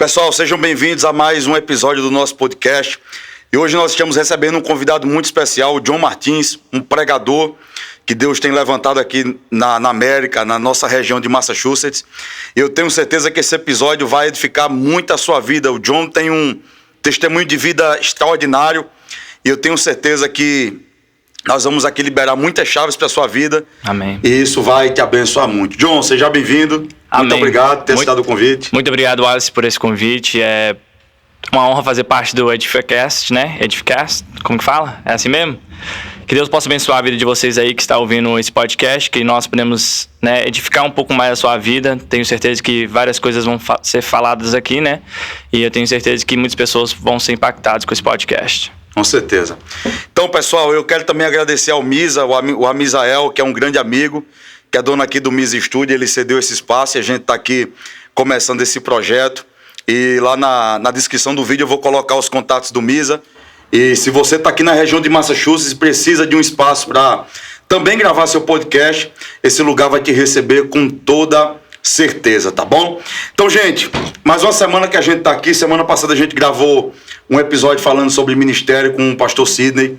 Pessoal, sejam bem-vindos a mais um episódio do nosso podcast. E hoje nós estamos recebendo um convidado muito especial, o John Martins, um pregador que Deus tem levantado aqui na América, na nossa região de Massachusetts. Eu tenho certeza que esse episódio vai edificar muito a sua vida. O John tem um testemunho de vida extraordinário e eu tenho certeza que nós vamos aqui liberar muitas chaves para a sua vida. Amém. E isso vai te abençoar muito. John, seja bem-vindo. Amém. Muito obrigado por ter aceitado o convite. Muito obrigado, Wallace, por esse convite. É uma honra fazer parte do Edificast, né? Edificast, como que fala? É assim mesmo? Que Deus possa abençoar a vida de vocês aí que está ouvindo esse podcast, que nós podemos, né, edificar um pouco mais a sua vida. Tenho certeza que várias coisas vão ser faladas aqui, né? E eu tenho certeza que muitas pessoas vão ser impactadas com esse podcast. Com certeza. Então, pessoal, eu quero também agradecer ao Misa, o Amisael, que é um grande amigo, que é dono aqui do Misa Studio. Ele cedeu esse espaço e a gente está aqui começando esse projeto. E lá na descrição do vídeo eu vou colocar os contatos do Misa. E se você está aqui na região de Massachusetts e precisa de um espaço para também gravar seu podcast, esse lugar vai te receber com toda certeza, tá bom? Então, gente, mais uma semana que a gente está aqui. Semana passada a gente gravou um episódio falando sobre ministério com o pastor Sidney.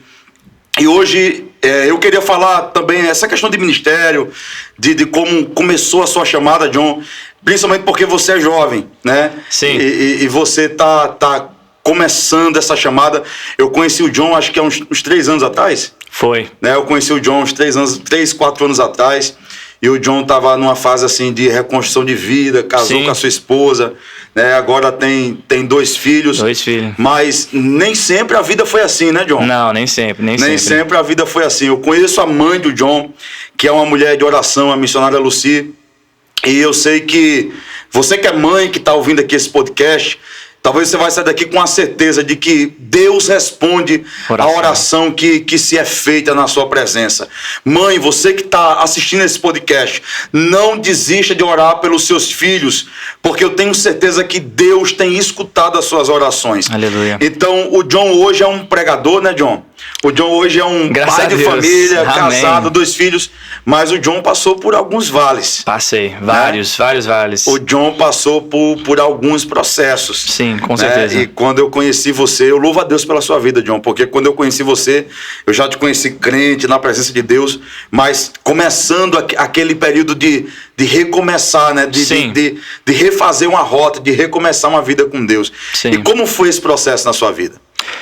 E hoje eu queria falar também essa questão de ministério, de como começou a sua chamada, John, principalmente porque você é jovem, né? Sim. E você tá começando essa chamada. Eu conheci o John, acho que há uns 3 anos atrás. Foi. Né? Eu conheci o John uns 3, 4 anos atrás. E o John estava numa fase assim de reconstrução de vida, casou com a sua esposa, né? Agora tem 2 filhos. 2 filhos. Mas nem sempre a vida foi assim, né, John? Não, nem sempre. Nem sempre a vida foi assim. Eu conheço a mãe do John, que é uma mulher de oração, a missionária Lucy. E eu sei que você que é mãe, que está ouvindo aqui esse podcast, talvez você vai sair daqui com a certeza de que Deus responde a oração que se é feita na sua presença. Mãe, você que está assistindo esse podcast, não desista de orar pelos seus filhos, porque eu tenho certeza que Deus tem escutado as suas orações. Aleluia. Então, o John hoje é um pregador, né, John? O John hoje é um pai de família, casado, 2 filhos, mas o John passou por alguns vales. Passei, vários vales. O John passou por alguns processos. Sim, com certeza. E quando eu conheci você, eu louvo a Deus pela sua vida, John, porque quando eu conheci você, eu já te conheci crente, na presença de Deus, mas começando aquele período de recomeçar, né? De refazer uma rota, de recomeçar uma vida com Deus. Sim. E como foi esse processo na sua vida?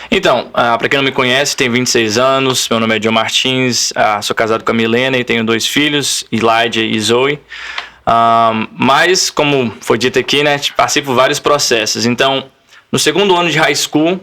Então, para quem não me conhece, tenho 26 anos, meu nome é John Martins, sou casado com a Milena e tenho 2 filhos, Elijah e Zoe. Mas, como foi dito aqui, né, passei por vários processos. Então, no segundo ano de high school,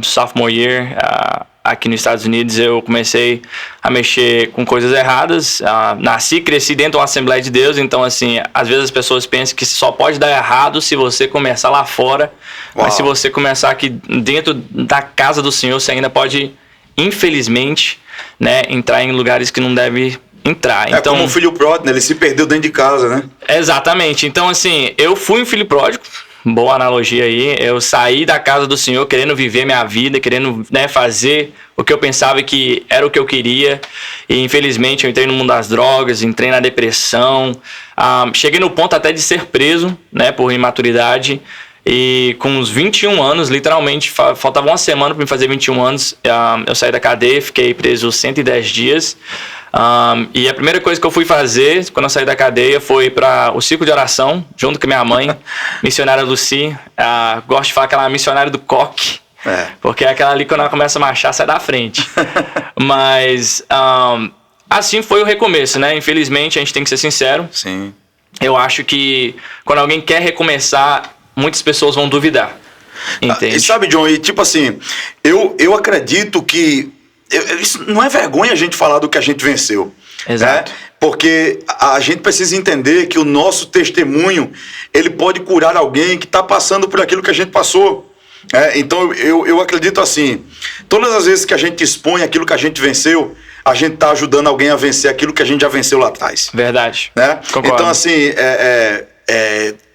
sophomore year, aqui nos Estados Unidos, eu comecei a mexer com coisas erradas. Nasci e cresci dentro de uma Assembleia de Deus, então, assim, às vezes as pessoas pensam que só pode dar errado se você começar lá fora. Uau. Mas se você começar aqui dentro da casa do Senhor, você ainda pode, infelizmente, né, entrar em lugares que não deve entrar. Então, como um filho pródigo, né? Ele se perdeu dentro de casa, né? Exatamente. Então, assim, eu fui um filho pródigo. Boa analogia aí. Eu saí da casa do Senhor querendo viver minha vida, querendo, né, fazer o que eu pensava que era o que eu queria. E infelizmente eu entrei no mundo das drogas, entrei na depressão. Cheguei no ponto até de ser preso, né, por imaturidade. E com uns 21 anos, literalmente, faltava uma semana para me fazer 21 anos, eu saí da cadeia, fiquei preso 110 dias. E a primeira coisa que eu fui fazer quando eu saí da cadeia foi para o círculo de oração, junto com minha mãe, missionária Lucy. Gosto de falar que ela é missionária do coque, porque é aquela ali quando ela começa a marchar, sai da frente. Mas assim foi o recomeço, né? Infelizmente, a gente tem que ser sincero. Sim. Eu acho que quando alguém quer recomeçar, muitas pessoas vão duvidar. Entende? E sabe, John, e tipo assim, eu acredito que isso não é vergonha a gente falar do que a gente venceu. Exato. Né? Porque a gente precisa entender que o nosso testemunho, ele pode curar alguém que está passando por aquilo que a gente passou. Então eu acredito assim, todas as vezes que a gente expõe aquilo que a gente venceu, a gente está ajudando alguém a vencer aquilo que a gente já venceu lá atrás. Verdade. Né? Concordo. Então assim,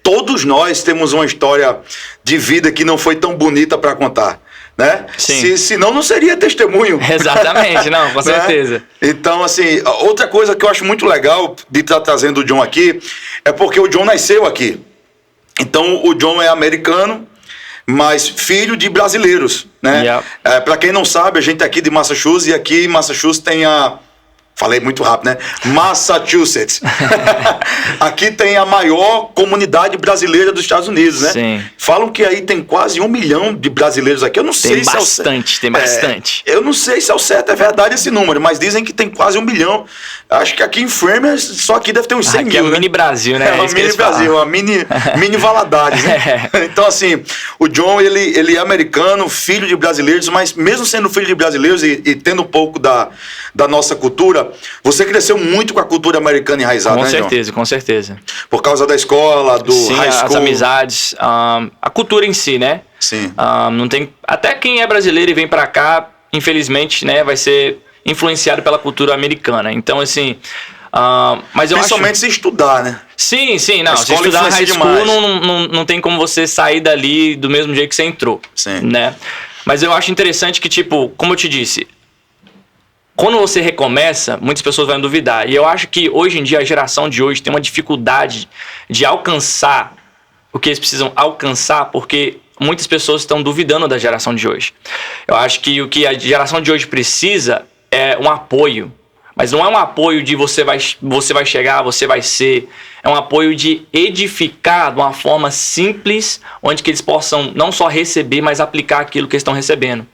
todos nós temos uma história de vida que não foi tão bonita para contar. Né? Sim. Senão não seria testemunho. Exatamente, não, com certeza. Né? Então, assim, outra coisa que eu acho muito legal de estar trazendo o John aqui é porque o John nasceu aqui. Então o John é americano, mas filho de brasileiros, né? Yeah. Para quem não sabe, a gente é aqui de Massachusetts, e aqui em Massachusetts tem a... Falei muito rápido, né? Massachusetts. Aqui tem a maior comunidade brasileira dos Estados Unidos, né? Sim. Falam que aí tem quase 1 milhão de brasileiros aqui. Eu não sei se é o certo. Tem bastante. Eu não sei se é o certo, é verdade esse número, mas dizem que tem quase 1 milhão. Acho que aqui em Framingham, só aqui deve ter uns 100 aqui mil, é o mini Brasil, né? É um mini Brasil, uma mini Valadares, né? Então, assim, o John, ele é americano, filho de brasileiros, mas mesmo sendo filho de brasileiros e tendo um pouco da nossa cultura, você cresceu muito com a cultura americana enraizada, né, John? Com certeza. Por causa da escola, do high school. As amizades, a cultura em si, né? Sim. Não tem, até quem é brasileiro e vem pra cá, infelizmente, né, vai ser influenciado pela cultura americana. Então, assim... mas eu principalmente se estudar, né? Sim. Não, se estudar na high school, não tem como você sair dali do mesmo jeito que você entrou. Sim. Né? Mas eu acho interessante que, tipo, como eu te disse... Quando você recomeça, muitas pessoas vão duvidar. E eu acho que hoje em dia, a geração de hoje tem uma dificuldade de alcançar o que eles precisam alcançar, porque muitas pessoas estão duvidando da geração de hoje. Eu acho que o que a geração de hoje precisa é um apoio. Mas não é um apoio de você vai chegar, você vai ser. É um apoio de edificar de uma forma simples, onde que eles possam não só receber, mas aplicar aquilo que eles estão recebendo.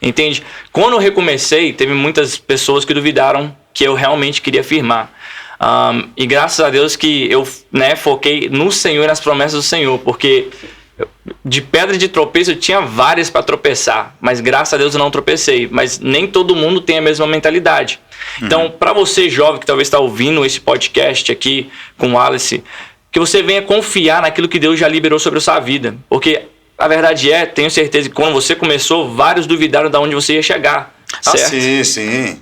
Entende? Quando eu recomecei, teve muitas pessoas que duvidaram que eu realmente queria firmar. E graças a Deus que eu, né, foquei no Senhor e nas promessas do Senhor, porque de pedra de tropeço eu tinha várias para tropeçar, mas graças a Deus eu não tropecei. Mas nem todo mundo tem a mesma mentalidade. Então, para você jovem que talvez está ouvindo esse podcast aqui com o Alice, que você venha confiar naquilo que Deus já liberou sobre a sua vida, porque a verdade tenho certeza que quando você começou, vários duvidaram de onde você ia chegar. Certo? Sim.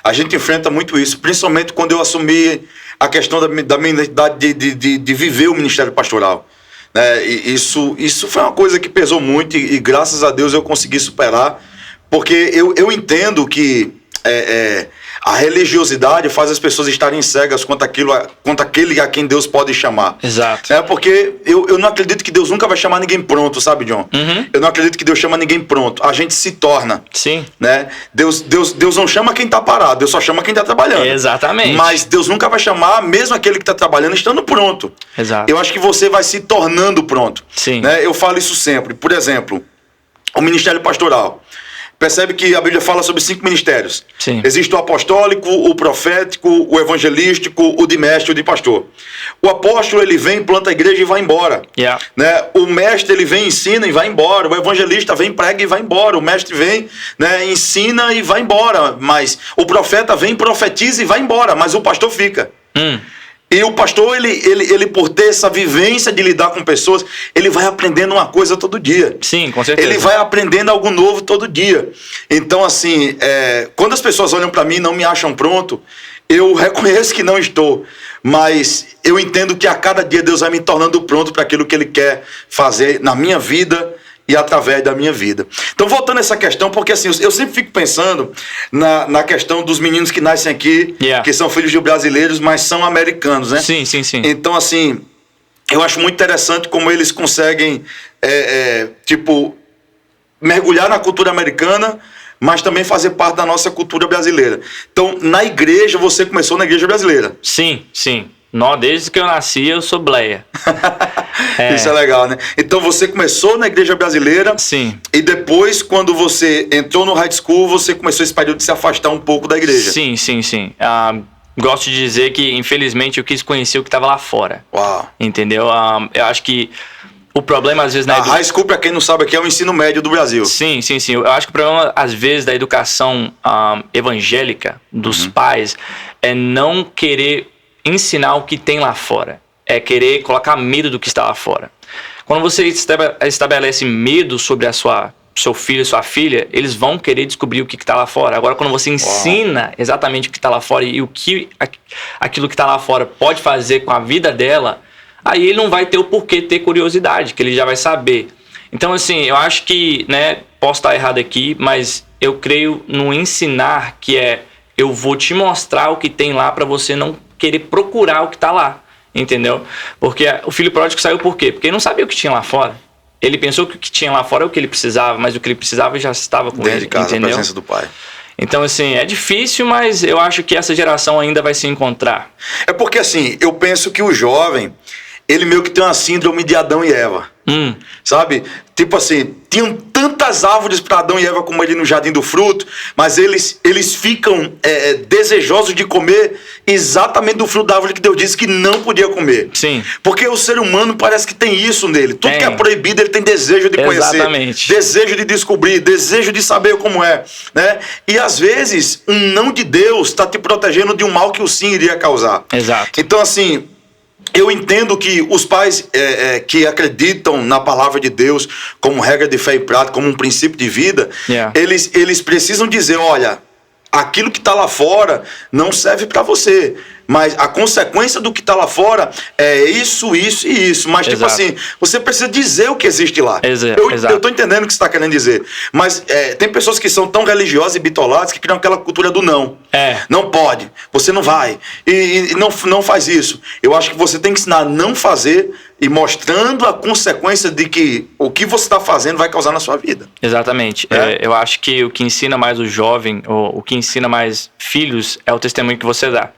A gente enfrenta muito isso, principalmente quando eu assumi a questão da minha identidade de viver o ministério pastoral. E isso foi uma coisa que pesou muito e graças a Deus eu consegui superar, porque eu entendo que a religiosidade faz as pessoas estarem cegas quanto aquele a quem Deus pode chamar. Exato. Porque eu não acredito que Deus nunca vai chamar ninguém pronto, sabe, John? Uhum. Eu não acredito que Deus chama ninguém pronto. A gente se torna. Sim. Né? Deus não chama quem está parado, Deus só chama quem está trabalhando. Exatamente. Mas Deus nunca vai chamar mesmo aquele que está trabalhando estando pronto. Exato. Eu acho que você vai se tornando pronto. Sim. Né? Eu falo isso sempre. Por exemplo, o ministério pastoral. Percebe que a Bíblia fala sobre 5 ministérios. Sim. Existe o apostólico, o profético, o evangelístico, o de mestre e o de pastor. O apóstolo, ele vem, planta a igreja e vai embora. Yeah. Né? O mestre, ele vem, ensina e vai embora. O evangelista vem, prega e vai embora. O mestre vem, né, ensina e vai embora. Mas o profeta vem, profetiza e vai embora. Mas o pastor fica. E o pastor, ele por ter essa vivência de lidar com pessoas, ele vai aprendendo uma coisa todo dia. Sim, com certeza. Ele vai aprendendo algo novo todo dia. Então, assim, quando as pessoas olham para mim e não me acham pronto, eu reconheço que não estou. Mas eu entendo que a cada dia Deus vai me tornando pronto para aquilo que Ele quer fazer na minha vida e através da minha vida. Então, voltando a essa questão, porque assim, eu sempre fico pensando na questão dos meninos que nascem aqui, que são filhos de brasileiros, mas são americanos, né? Sim. Então, assim, eu acho muito interessante como eles conseguem, mergulhar na cultura americana, mas também fazer parte da nossa cultura brasileira. Então, na igreja, você começou na igreja brasileira. Sim. Desde que eu nasci, eu sou bleia. Isso é legal, né? Então você começou na igreja brasileira. Sim. E depois, quando você entrou no high school, você começou esse período de se afastar um pouco da igreja. Sim. Gosto de dizer que, infelizmente, eu quis conhecer o que estava lá fora. Uau. Entendeu? Eu acho que o problema, às vezes, a high school, pra quem não sabe, aqui é o ensino médio do Brasil. Sim. Eu acho que o problema, às vezes, da educação evangélica dos pais é não querer ensinar o que tem lá fora. É querer colocar medo do que está lá fora. Quando você estabelece medo sobre seu filho e sua filha, eles vão querer descobrir o que está lá fora. Agora, quando você ensina exatamente o que está lá fora e aquilo que está lá fora pode fazer com a vida dela, aí ele não vai ter o porquê ter curiosidade, que ele já vai saber. Então, assim, eu acho que, né, posso estar errado aqui, mas eu creio no ensinar, que eu vou te mostrar o que tem lá para você não querer procurar o que está lá. entendeu? Porque o filho pródigo saiu por quê? Porque ele não sabia o que tinha lá fora. Ele pensou que o que tinha lá fora é o que ele precisava, mas o que ele precisava já estava com dentro ele, de casa, entendeu? a presença do pai. Então, assim, é difícil, mas eu acho que essa geração ainda vai se encontrar. É porque, assim, eu penso que o jovem, ele meio que tem uma síndrome de Adão e Eva. Sabe? Tipo assim, tinham tantas árvores para Adão e Eva como ele no Jardim do Fruto, mas eles ficam desejosos de comer exatamente do fruto da árvore que Deus disse que não podia comer. Sim. Porque o ser humano parece que tem isso nele. Tudo que é proibido, ele tem desejo de conhecer. Exatamente. Desejo de descobrir, desejo de saber como é. Né? E às vezes, um não de Deus está te protegendo de um mal que o sim iria causar. Exato. Então, assim, eu entendo que os pais que acreditam na palavra de Deus como regra de fé e prática, como um princípio de vida, eles precisam dizer, olha, aquilo que está lá fora não serve para você, mas a consequência do que está lá fora é isso, isso e isso. Mas, tipo assim, você precisa dizer o que existe lá. Eu estou entendendo o que você está querendo dizer. Mas tem pessoas que são tão religiosas e bitoladas que criam aquela cultura do não. Não pode, você não vai. E não faz isso. Eu acho que você tem que ensinar a não fazer e mostrando a consequência de que o que você está fazendo vai causar na sua vida. Exatamente. Eu acho que o que ensina mais o jovem, ou o que ensina mais filhos, é o testemunho que você dá.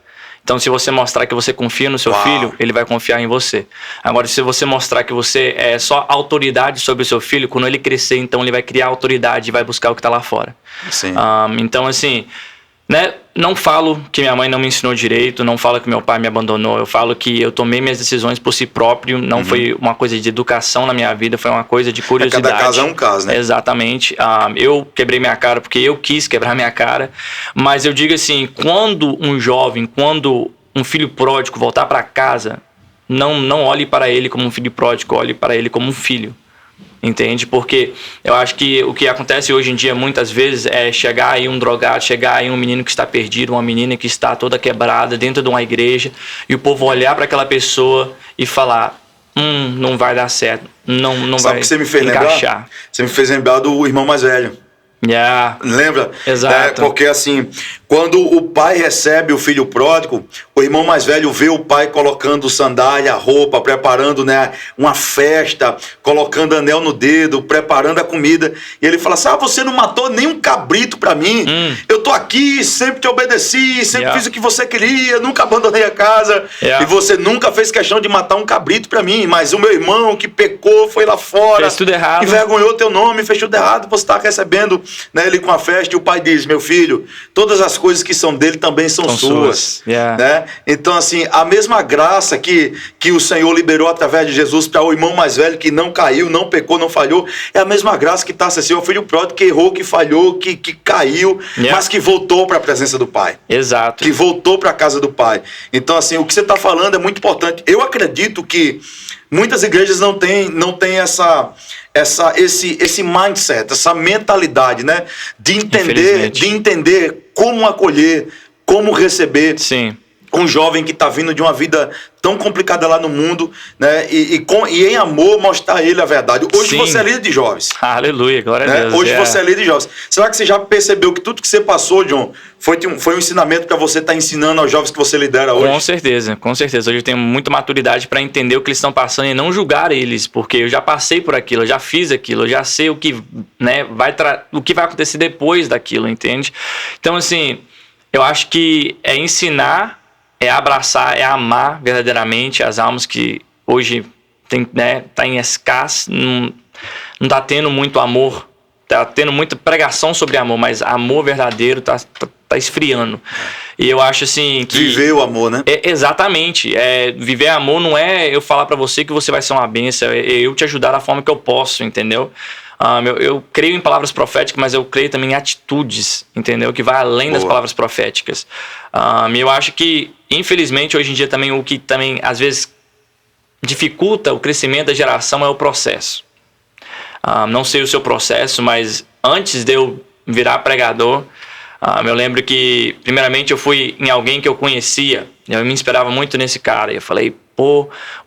Então, se você mostrar que você confia no seu filho, ele vai confiar em você. Agora, se você mostrar que você é só autoridade sobre o seu filho, quando ele crescer, então ele vai criar autoridade e vai buscar o que está lá fora. Sim. Então, assim, né? Não falo que minha mãe não me ensinou direito, não falo que meu pai me abandonou, eu falo que eu tomei minhas decisões por si próprio, não foi uma coisa de educação na minha vida, foi uma coisa de curiosidade. Cada caso é um caso, né? Exatamente. Eu quebrei minha cara porque eu quis quebrar minha cara, mas eu digo assim, quando um filho pródigo voltar para casa, não olhe para ele como um filho pródigo, olhe para ele como um filho. Entende? Porque eu acho que o que acontece hoje em dia muitas vezes é chegar aí um drogado, chegar aí um menino que está perdido, uma menina que está toda quebrada dentro de uma igreja, e o povo olhar para aquela pessoa e falar, não vai dar certo, não vai que você me fez encaixar. Lembrar? Você me fez lembrar do irmão mais velho. Lembra? Exato. Porque assim, quando o pai recebe o filho pródigo, o irmão mais velho vê o pai colocando sandália, roupa, preparando, né, uma festa, colocando anel no dedo, preparando a comida, e ele fala assim, você não matou nenhum cabrito pra mim, eu tô aqui, sempre te obedeci, sempre fiz o que você queria, nunca abandonei a casa, e você nunca fez questão de matar um cabrito pra mim, mas o meu irmão que pecou foi lá fora, fez tudo errado, envergonhou teu nome, fez tudo errado, você tá recebendo, né, ele com a festa, e o pai diz, meu filho, todas as coisas que são dele também são suas. Né? Então, assim, a mesma graça que o Senhor liberou através de Jesus para o irmão mais velho que não caiu, não pecou, não falhou, é a mesma graça que está assim, o filho pródigo que errou, que falhou, que caiu, mas que voltou para a presença do pai. Exato. Que voltou para a casa do pai. Então, assim, o que você está falando é muito importante. Eu acredito que muitas igrejas não têm esse mindset, essa mentalidade, né? De entender como acolher, como receber. Sim. Um jovem que está vindo de uma vida tão complicada lá no mundo, né? E em amor mostrar a ele a verdade. Hoje você é líder de jovens. Aleluia, glória a Deus. Hoje você é líder de jovens. Será que você já percebeu que tudo que você passou, John, foi um ensinamento para você estar ensinando aos jovens que você lidera hoje? Com certeza, com certeza. Hoje eu tenho muita maturidade para entender o que eles estão passando e não julgar eles, porque eu já passei por aquilo, eu já fiz aquilo, eu já sei o que, né, o que vai acontecer depois daquilo, entende? Então, assim, eu acho que é ensinar, é abraçar, é amar verdadeiramente as almas que hoje tem, né, tá em escasso, não tá tendo muito amor, tá tendo muita pregação sobre amor, mas amor verdadeiro tá esfriando. E eu acho assim que... Viver o amor, né? Exatamente. Viver amor não é eu falar pra você que você vai ser uma bênção, é eu te ajudar da forma que eu posso, entendeu? Eu creio em palavras proféticas, mas eu creio também em atitudes, entendeu? Que vai além das palavras proféticas. Eu acho que, infelizmente, hoje em dia também o que também, às vezes, dificulta o crescimento da geração é o processo. Não sei o seu processo, mas antes de eu virar pregador, eu lembro que, primeiramente, eu fui em alguém que eu conhecia, eu me inspirava muito nesse cara, e eu falei,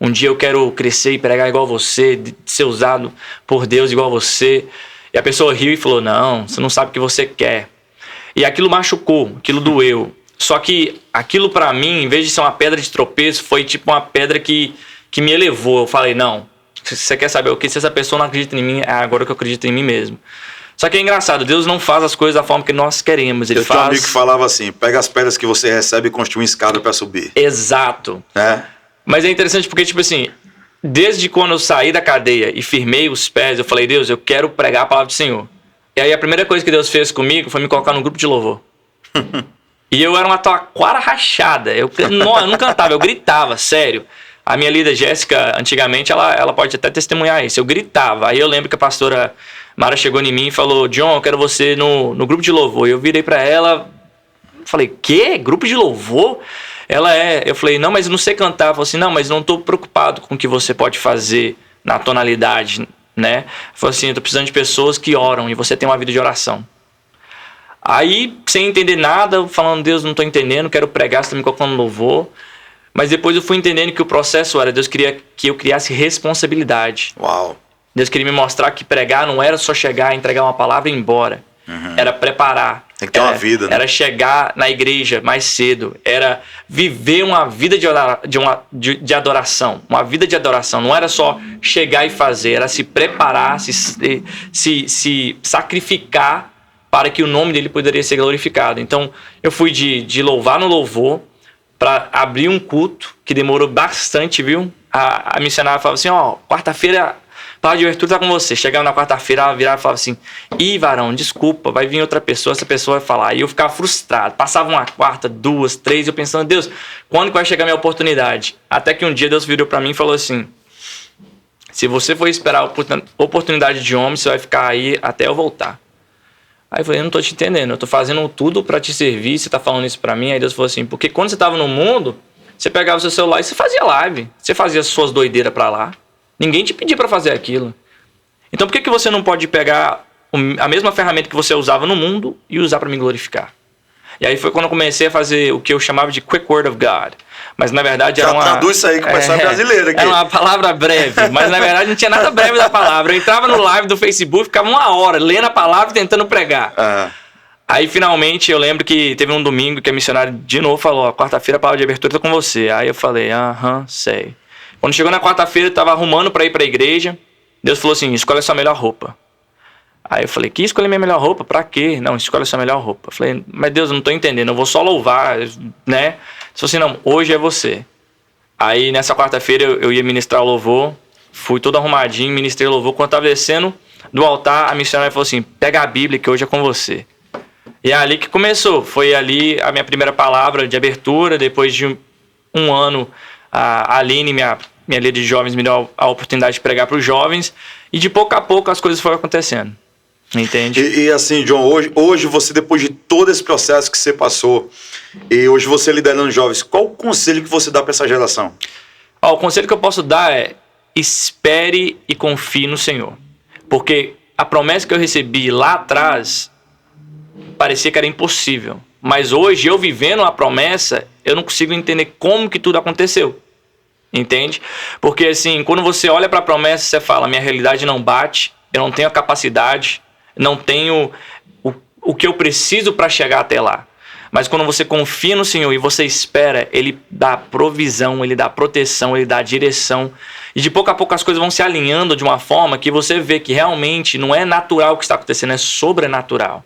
um dia eu quero crescer e pregar igual você, ser usado por Deus igual você. E a pessoa riu e falou, não, você não sabe o que você quer. E aquilo machucou, aquilo doeu. Só que aquilo pra mim, em vez de ser uma pedra de tropeço, foi tipo uma pedra que me elevou. Eu falei, não, se você quer saber o que? Se essa pessoa não acredita em mim, é agora que eu acredito em mim mesmo. Só que é engraçado, Deus não faz as coisas da forma que nós queremos. Ele Eu faz... tinha um amigo que falava assim, pega as pedras que você recebe e construa uma escada para subir. Exato. Mas é interessante porque, tipo assim, desde quando eu saí da cadeia e firmei os pés, eu falei, Deus, eu quero pregar a palavra do Senhor. E aí a primeira coisa que Deus fez comigo foi me colocar num grupo de louvor. E eu era uma taquara rachada. Eu não cantava, eu gritava, sério. A minha líder, Jéssica, antigamente, ela pode até testemunhar isso. Eu gritava. Aí eu lembro que a pastora Mara chegou em mim e falou, John, eu quero você no grupo de louvor. E eu virei pra ela, falei, quê? Grupo de louvor? Eu falei, não, mas eu não sei cantar. Ela falou assim, não, mas não tô preocupado com o que você pode fazer na tonalidade, né? Falou assim, eu tô precisando de pessoas que oram e você tem uma vida de oração. Aí, sem entender nada, falando, Deus, não tô entendendo, quero pregar, você tá me colocando no louvor. Mas depois eu fui entendendo que o processo era, Deus queria que eu criasse responsabilidade. Uau. Deus queria me mostrar que pregar não era só chegar, entregar uma palavra e ir embora. Era preparar. Tem que ter uma vida, né? Era chegar na igreja mais cedo. Era viver uma vida de adoração. Uma vida de adoração. Não era só chegar e fazer. Era se preparar, se sacrificar para que o nome dele poderia ser glorificado. Então, eu fui de louvar no louvor para abrir um culto que demorou bastante, viu? A missionária falava assim, quarta-feira... A palavra de abertura tá com você. Chegava na quarta-feira, ela virava e falava assim, varão, desculpa, vai vir outra pessoa, essa pessoa vai falar. E eu ficava frustrado. Passava uma quarta, 2, 3, eu pensando, Deus, quando que vai chegar a minha oportunidade? Até que um dia Deus virou pra mim e falou assim, se você for esperar a oportunidade de homem, você vai ficar aí até eu voltar. Aí eu falei, eu não tô te entendendo, eu tô fazendo tudo pra te servir, você tá falando isso pra mim? Aí Deus falou assim, porque quando você tava no mundo, você pegava o seu celular e você fazia live, você fazia suas doideiras pra lá. Ninguém te pedia para fazer aquilo. Então por que você não pode pegar a mesma ferramenta que você usava no mundo e usar para me glorificar? E aí foi quando eu comecei a fazer o que eu chamava de Quick Word of God. Mas na verdade era uma... Traduz isso aí que o pessoal é brasileiro aqui. Era uma palavra breve, mas na verdade não tinha nada breve da palavra. Eu entrava no live do Facebook, ficava 1 hora lendo a palavra e tentando pregar. Aí finalmente eu lembro que teve um domingo que a missionária de novo falou, quarta-feira a palavra de abertura tá com você. Aí eu falei, sei. Quando chegou na quarta-feira, eu estava arrumando para ir para a igreja. Deus falou assim, escolhe a sua melhor roupa. Aí eu falei, que escolher minha melhor roupa? Para quê? Não, escolhe a sua melhor roupa. Eu falei, mas Deus, eu não estou entendendo, eu vou só louvar, né? Ele falou assim, não, hoje é você. Aí nessa quarta-feira eu ia ministrar o louvor, fui todo arrumadinho, ministrei o louvor. Quando eu estava descendo do altar, a missionária falou assim, pega a Bíblia que hoje é com você. E é ali que começou, foi ali a minha primeira palavra de abertura. Depois de um ano, a Aline, minha líder de jovens, me deu a oportunidade de pregar para os jovens. E de pouco a pouco as coisas foram acontecendo. Entende? E assim, John, hoje você, depois de todo esse processo que você passou, e hoje você liderando jovens, qual o conselho que você dá para essa geração? O conselho que eu posso dar é, espere e confie no Senhor. Porque a promessa que eu recebi lá atrás parecia que era impossível. Mas hoje, eu vivendo a promessa, eu não consigo entender como que tudo aconteceu. Entende? Porque assim, quando você olha para a promessa, você fala, minha realidade não bate, eu não tenho a capacidade, não tenho o que eu preciso para chegar até lá. Mas quando você confia no Senhor e você espera, Ele dá provisão, Ele dá proteção, Ele dá direção. E de pouco a pouco as coisas vão se alinhando de uma forma que você vê que realmente não é natural o que está acontecendo, é sobrenatural.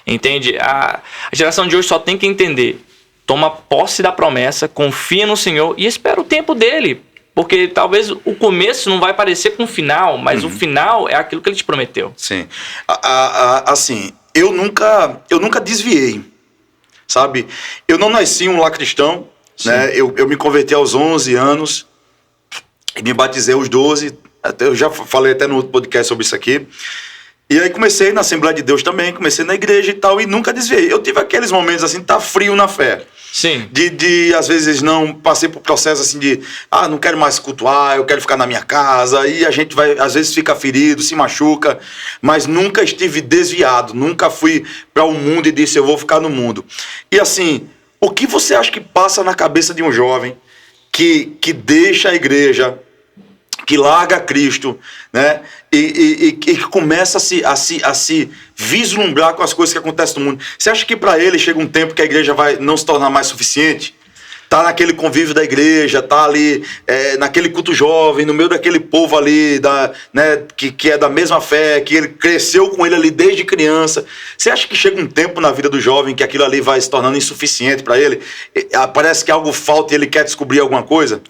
Entende? A geração de hoje só tem que entender. Toma posse da promessa, confia no Senhor e espera o tempo dele. Porque talvez o começo não vai parecer com o final, mas o final é aquilo que ele te prometeu. Sim. Assim, eu nunca desviei, sabe? Eu não nasci um lar cristão, né? Eu me converti aos 11 anos e me batizei aos 12. Eu já falei até no outro podcast sobre isso aqui. E aí comecei na Assembleia de Deus também, comecei na igreja e tal, e nunca desviei. Eu tive aqueles momentos assim, tá frio na fé. Sim. De às vezes não, passei por processo assim de, não quero mais cultuar, eu quero ficar na minha casa, e a gente vai, às vezes fica ferido, se machuca, mas nunca estive desviado, nunca fui para o mundo e disse, eu vou ficar no mundo. E assim, o que você acha que passa na cabeça de um jovem que deixa a igreja, que larga Cristo, né? e que começa a se vislumbrar com as coisas que acontecem no mundo. Você acha que para ele chega um tempo que a igreja vai não se tornar mais suficiente? Tá naquele convívio da igreja, tá ali naquele culto jovem, no meio daquele povo ali, né, que é da mesma fé, que ele cresceu com ele ali desde criança. Você acha que chega um tempo na vida do jovem que aquilo ali vai se tornando insuficiente para ele? Parece que algo falta e ele quer descobrir alguma coisa?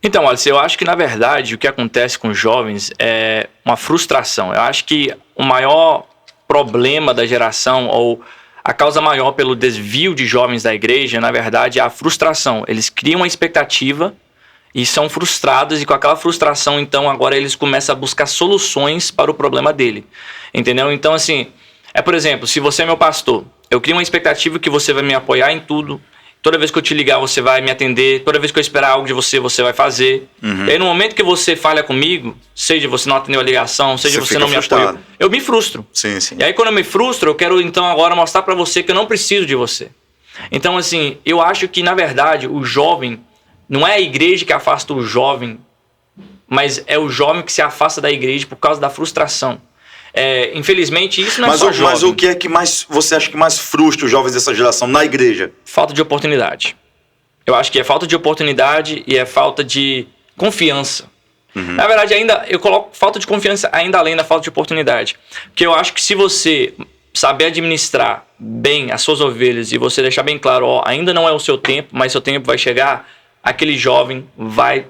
Então, Alice, eu acho que, na verdade, o que acontece com os jovens é uma frustração. Eu acho que o maior problema da geração, ou a causa maior pelo desvio de jovens da igreja, na verdade, é a frustração. Eles criam uma expectativa e são frustrados, e com aquela frustração, então, agora eles começam a buscar soluções para o problema dele. Entendeu? Então, assim, por exemplo, se você é meu pastor, eu crio uma expectativa que você vai me apoiar em tudo. Toda vez que eu te ligar, você vai me atender. Toda vez que eu esperar algo de você, você vai fazer. E aí, no momento que você falha comigo, seja você não atendeu a ligação, seja você não me apoiou, eu me frustro. Sim, sim. E aí, quando eu me frustro, eu quero, então, agora mostrar pra você que eu não preciso de você. Então, assim, eu acho que, na verdade, o jovem, não é a igreja que afasta o jovem, mas é o jovem que se afasta da igreja por causa da frustração. Infelizmente, isso não é só jovem. Mas o que é que mais você acha que mais frustra os jovens dessa geração na igreja? Falta de oportunidade. Eu acho que é falta de oportunidade e é falta de confiança. Na verdade, eu coloco falta de confiança ainda além da falta de oportunidade. Porque eu acho que se você saber administrar bem as suas ovelhas e você deixar bem claro, ainda não é o seu tempo, mas seu tempo vai chegar, aquele jovem vai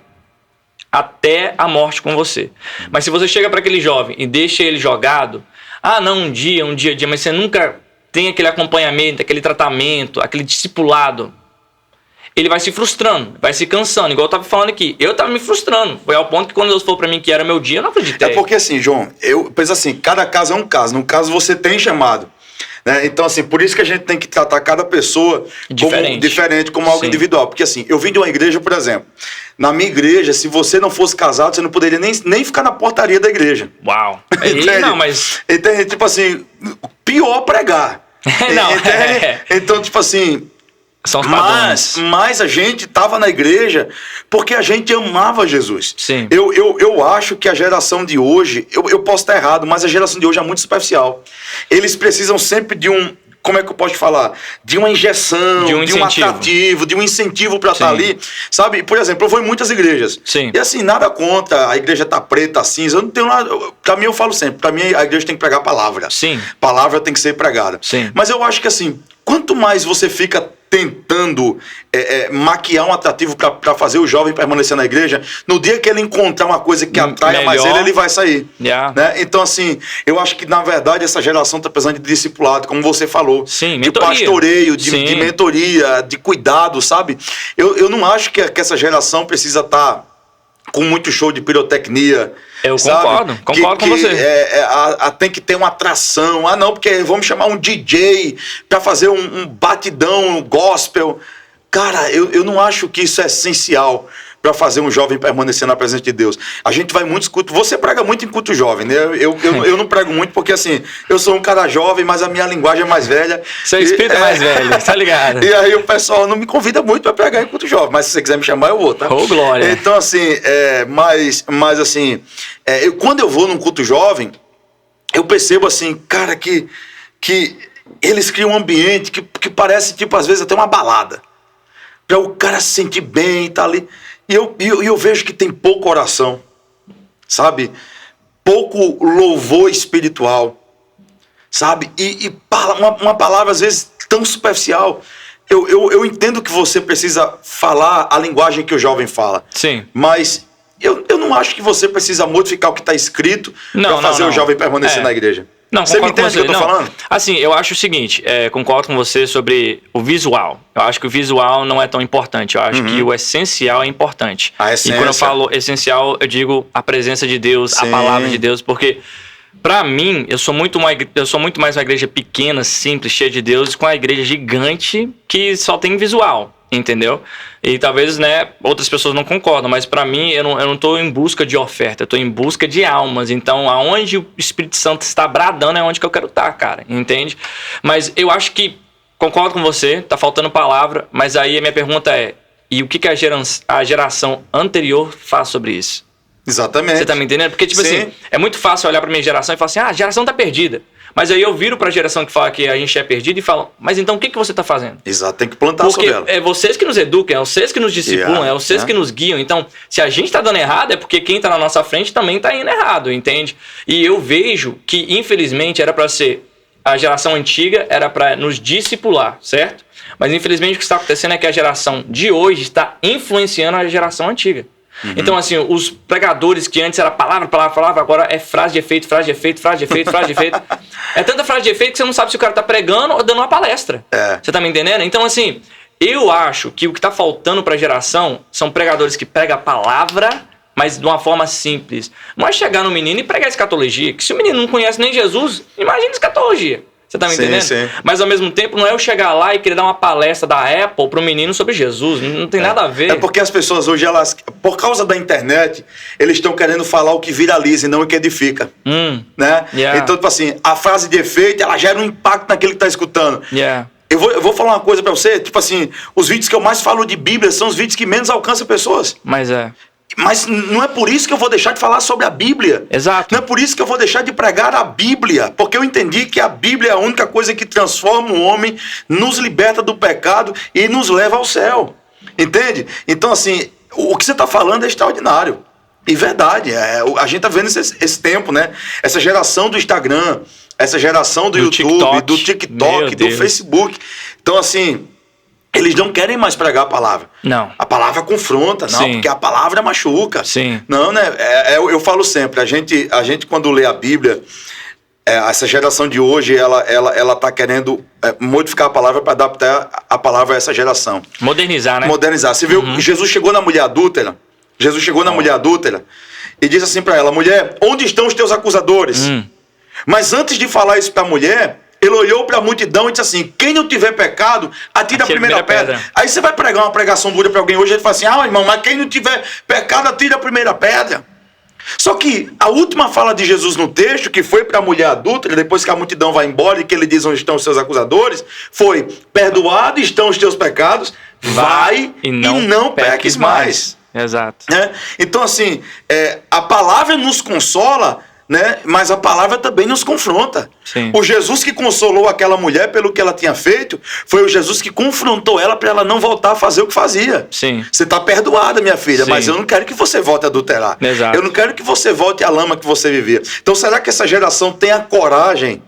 até a morte com você. Mas se você chega para aquele jovem e deixa ele jogado, não, um dia, mas você nunca tem aquele acompanhamento, aquele tratamento, aquele discipulado, ele vai se frustrando, vai se cansando. Igual eu tava falando aqui, eu tava me frustrando. Foi ao ponto que quando Deus falou para mim que era meu dia, eu não acreditei. É porque assim, João, eu penso assim, cada caso é um caso. No caso, você tem chamado. Né? Então, assim, por isso que a gente tem que tratar cada pessoa diferente, como algo individual. Porque, assim, eu vim de uma igreja, por exemplo. Na minha igreja, se você não fosse casado, você não poderia nem ficar na portaria da igreja. Uau! Não, mas... Entende? Tipo assim, pior pregar. Não, Então, tipo assim... São os padrões. Mas a gente estava na igreja porque a gente amava Jesus. Sim. Eu acho que a geração de hoje, eu posso estar errado, mas a geração de hoje é muito superficial. Eles precisam sempre de um, como é que eu posso falar? De uma injeção, de um atrativo, de um incentivo para estar ali. Sabe? Por exemplo, eu vou em muitas igrejas. Sim. E assim, nada contra a igreja tá preta, cinza. Eu não tenho nada. Pra mim, eu falo sempre, pra mim a igreja tem que pregar a palavra. Sim. Palavra tem que ser pregada. Sim. Mas eu acho que assim, quanto mais você fica tentando maquiar um atrativo para fazer o jovem permanecer na igreja, no dia que ele encontrar uma coisa que atraia mais ele vai sair. Né? Então, assim, eu acho que, na verdade, essa geração está precisando de discipulado, como você falou. Sim, de pastoreio, de mentoria, de cuidado, sabe? Eu não acho que essa geração precisa estar com muito show de pirotecnia. Eu concordo com você. Tem que ter uma atração. Não, porque vamos chamar um DJ para fazer um batidão, um gospel. Cara, eu não acho que isso é essencial para fazer um jovem permanecer na presença de Deus. A gente vai muito culto. Você prega muito em culto jovem, né? Eu não prego muito porque, assim, eu sou um cara jovem, mas a minha linguagem é mais velha. Seu espírito é mais velho, tá ligado? E aí o pessoal não me convida muito para pregar em culto jovem, mas se você quiser me chamar, eu vou, tá? Ô, glória! Então, assim, mas assim, quando eu vou num culto jovem, eu percebo, assim, cara, que eles criam um ambiente que parece, tipo, às vezes até uma balada. Para o cara se sentir bem e tá ali. E eu vejo que tem pouca oração, sabe? Pouco louvor espiritual, sabe? E uma palavra, às vezes, tão superficial. Eu entendo que você precisa falar a linguagem que o jovem fala. Sim. Mas eu não acho que você precisa modificar o que está escrito para fazer o jovem permanecer na igreja. Não, você me entende o que eu tô falando? Assim, eu acho o seguinte, concordo com você sobre o visual. Eu acho que o visual não é tão importante. Eu acho que o essencial é importante. A essência. E quando eu falo essencial, eu digo a presença de Deus, a palavra de Deus, porque pra mim, eu sou muito mais uma igreja pequena, simples, cheia de Deus, com a igreja gigante que só tem visual. Entendeu? E talvez, né, outras pessoas não concordam, mas pra mim, eu não tô em busca de oferta, eu tô em busca de almas. Então, aonde o Espírito Santo está bradando é onde que eu quero estar, cara, entende? Mas eu acho que, concordo com você, tá faltando palavra, mas aí a minha pergunta é, e o que a geração anterior faz sobre isso? Exatamente. Você tá me entendendo? Porque, tipo Sim. assim, é muito fácil olhar pra minha geração e falar assim, a geração tá perdida. Mas aí eu viro pra geração que fala que a gente é perdido e falo, mas então o que você tá fazendo? Exato, tem que plantar Porque sobre ela. é vocês que nos educam, é vocês que nos discipulam, é vocês que nos guiam. Então, se a gente tá dando errado, é porque quem tá na nossa frente também tá indo errado, entende? E eu vejo que, infelizmente, era pra ser a geração antiga, era pra nos discipular, certo? Mas, infelizmente, o que está acontecendo é que a geração de hoje está influenciando a geração antiga. Então, assim, os pregadores que antes era palavra, agora é frase de efeito. É tanta frase de efeito que você não sabe se o cara tá pregando ou dando uma palestra. Você tá me entendendo? Então, assim, eu acho que o que tá faltando pra geração são pregadores que pregam a palavra, mas de uma forma simples. Não é chegar no menino e pregar escatologia, que se o menino não conhece nem Jesus, imagina escatologia. Você tá me entendendo? Sim. Mas ao mesmo tempo não é eu chegar lá e querer dar uma palestra da Apple pro menino sobre Jesus. Não tem nada a ver. É porque as pessoas hoje, elas, por causa da internet, eles estão querendo falar o que viraliza e não o que edifica. Né? Então, tipo assim, a frase de efeito, ela gera um impacto naquele que tá escutando. Eu vou falar uma coisa pra você, tipo assim, os vídeos que eu mais falo de Bíblia são os vídeos que menos alcançam pessoas. Mas não é por isso que eu vou deixar de falar sobre a Bíblia. Exato. Não é por isso que eu vou deixar de pregar a Bíblia. Porque eu entendi que a Bíblia é a única coisa que transforma o homem, nos liberta do pecado e nos leva ao céu. Entende? Então, assim, o que você está falando é extraordinário. E verdade. A gente está vendo esse tempo, né? Essa geração do Instagram, essa geração do YouTube, do TikTok, do Facebook. Então, assim, eles não querem mais pregar a palavra. Não. A palavra confronta, não, porque a palavra machuca. Sim. Não, né? Eu falo sempre, a gente quando lê a Bíblia, essa geração de hoje, ela tá querendo modificar a palavra para adaptar a palavra a essa geração. Modernizar, né? Modernizar. Você viu, Jesus chegou na mulher adúltera, e disse assim para ela, mulher, onde estão os teus acusadores? Mas antes de falar isso para a mulher, ele olhou para a multidão e disse assim, quem não tiver pecado, atire a primeira pedra. Aí você vai pregar uma pregação dura para alguém hoje, ele fala assim, irmão, mas quem não tiver pecado, atire a primeira pedra. Só que a última fala de Jesus no texto, que foi para a mulher adúltera, depois que a multidão vai embora e que ele diz onde estão os seus acusadores, foi, perdoados estão os teus pecados, vai e não peques mais. Exato. Então, assim, a palavra nos consola, né? Mas a palavra também nos confronta. Sim. O Jesus que consolou aquela mulher pelo que ela tinha feito foi o Jesus que confrontou ela para ela não voltar a fazer o que fazia. Sim. Você está perdoada, minha filha, Sim. mas eu não quero que você volte a adulterar. Exato. Eu não quero que você volte à lama que você vivia. Então, será que essa geração tem a coragem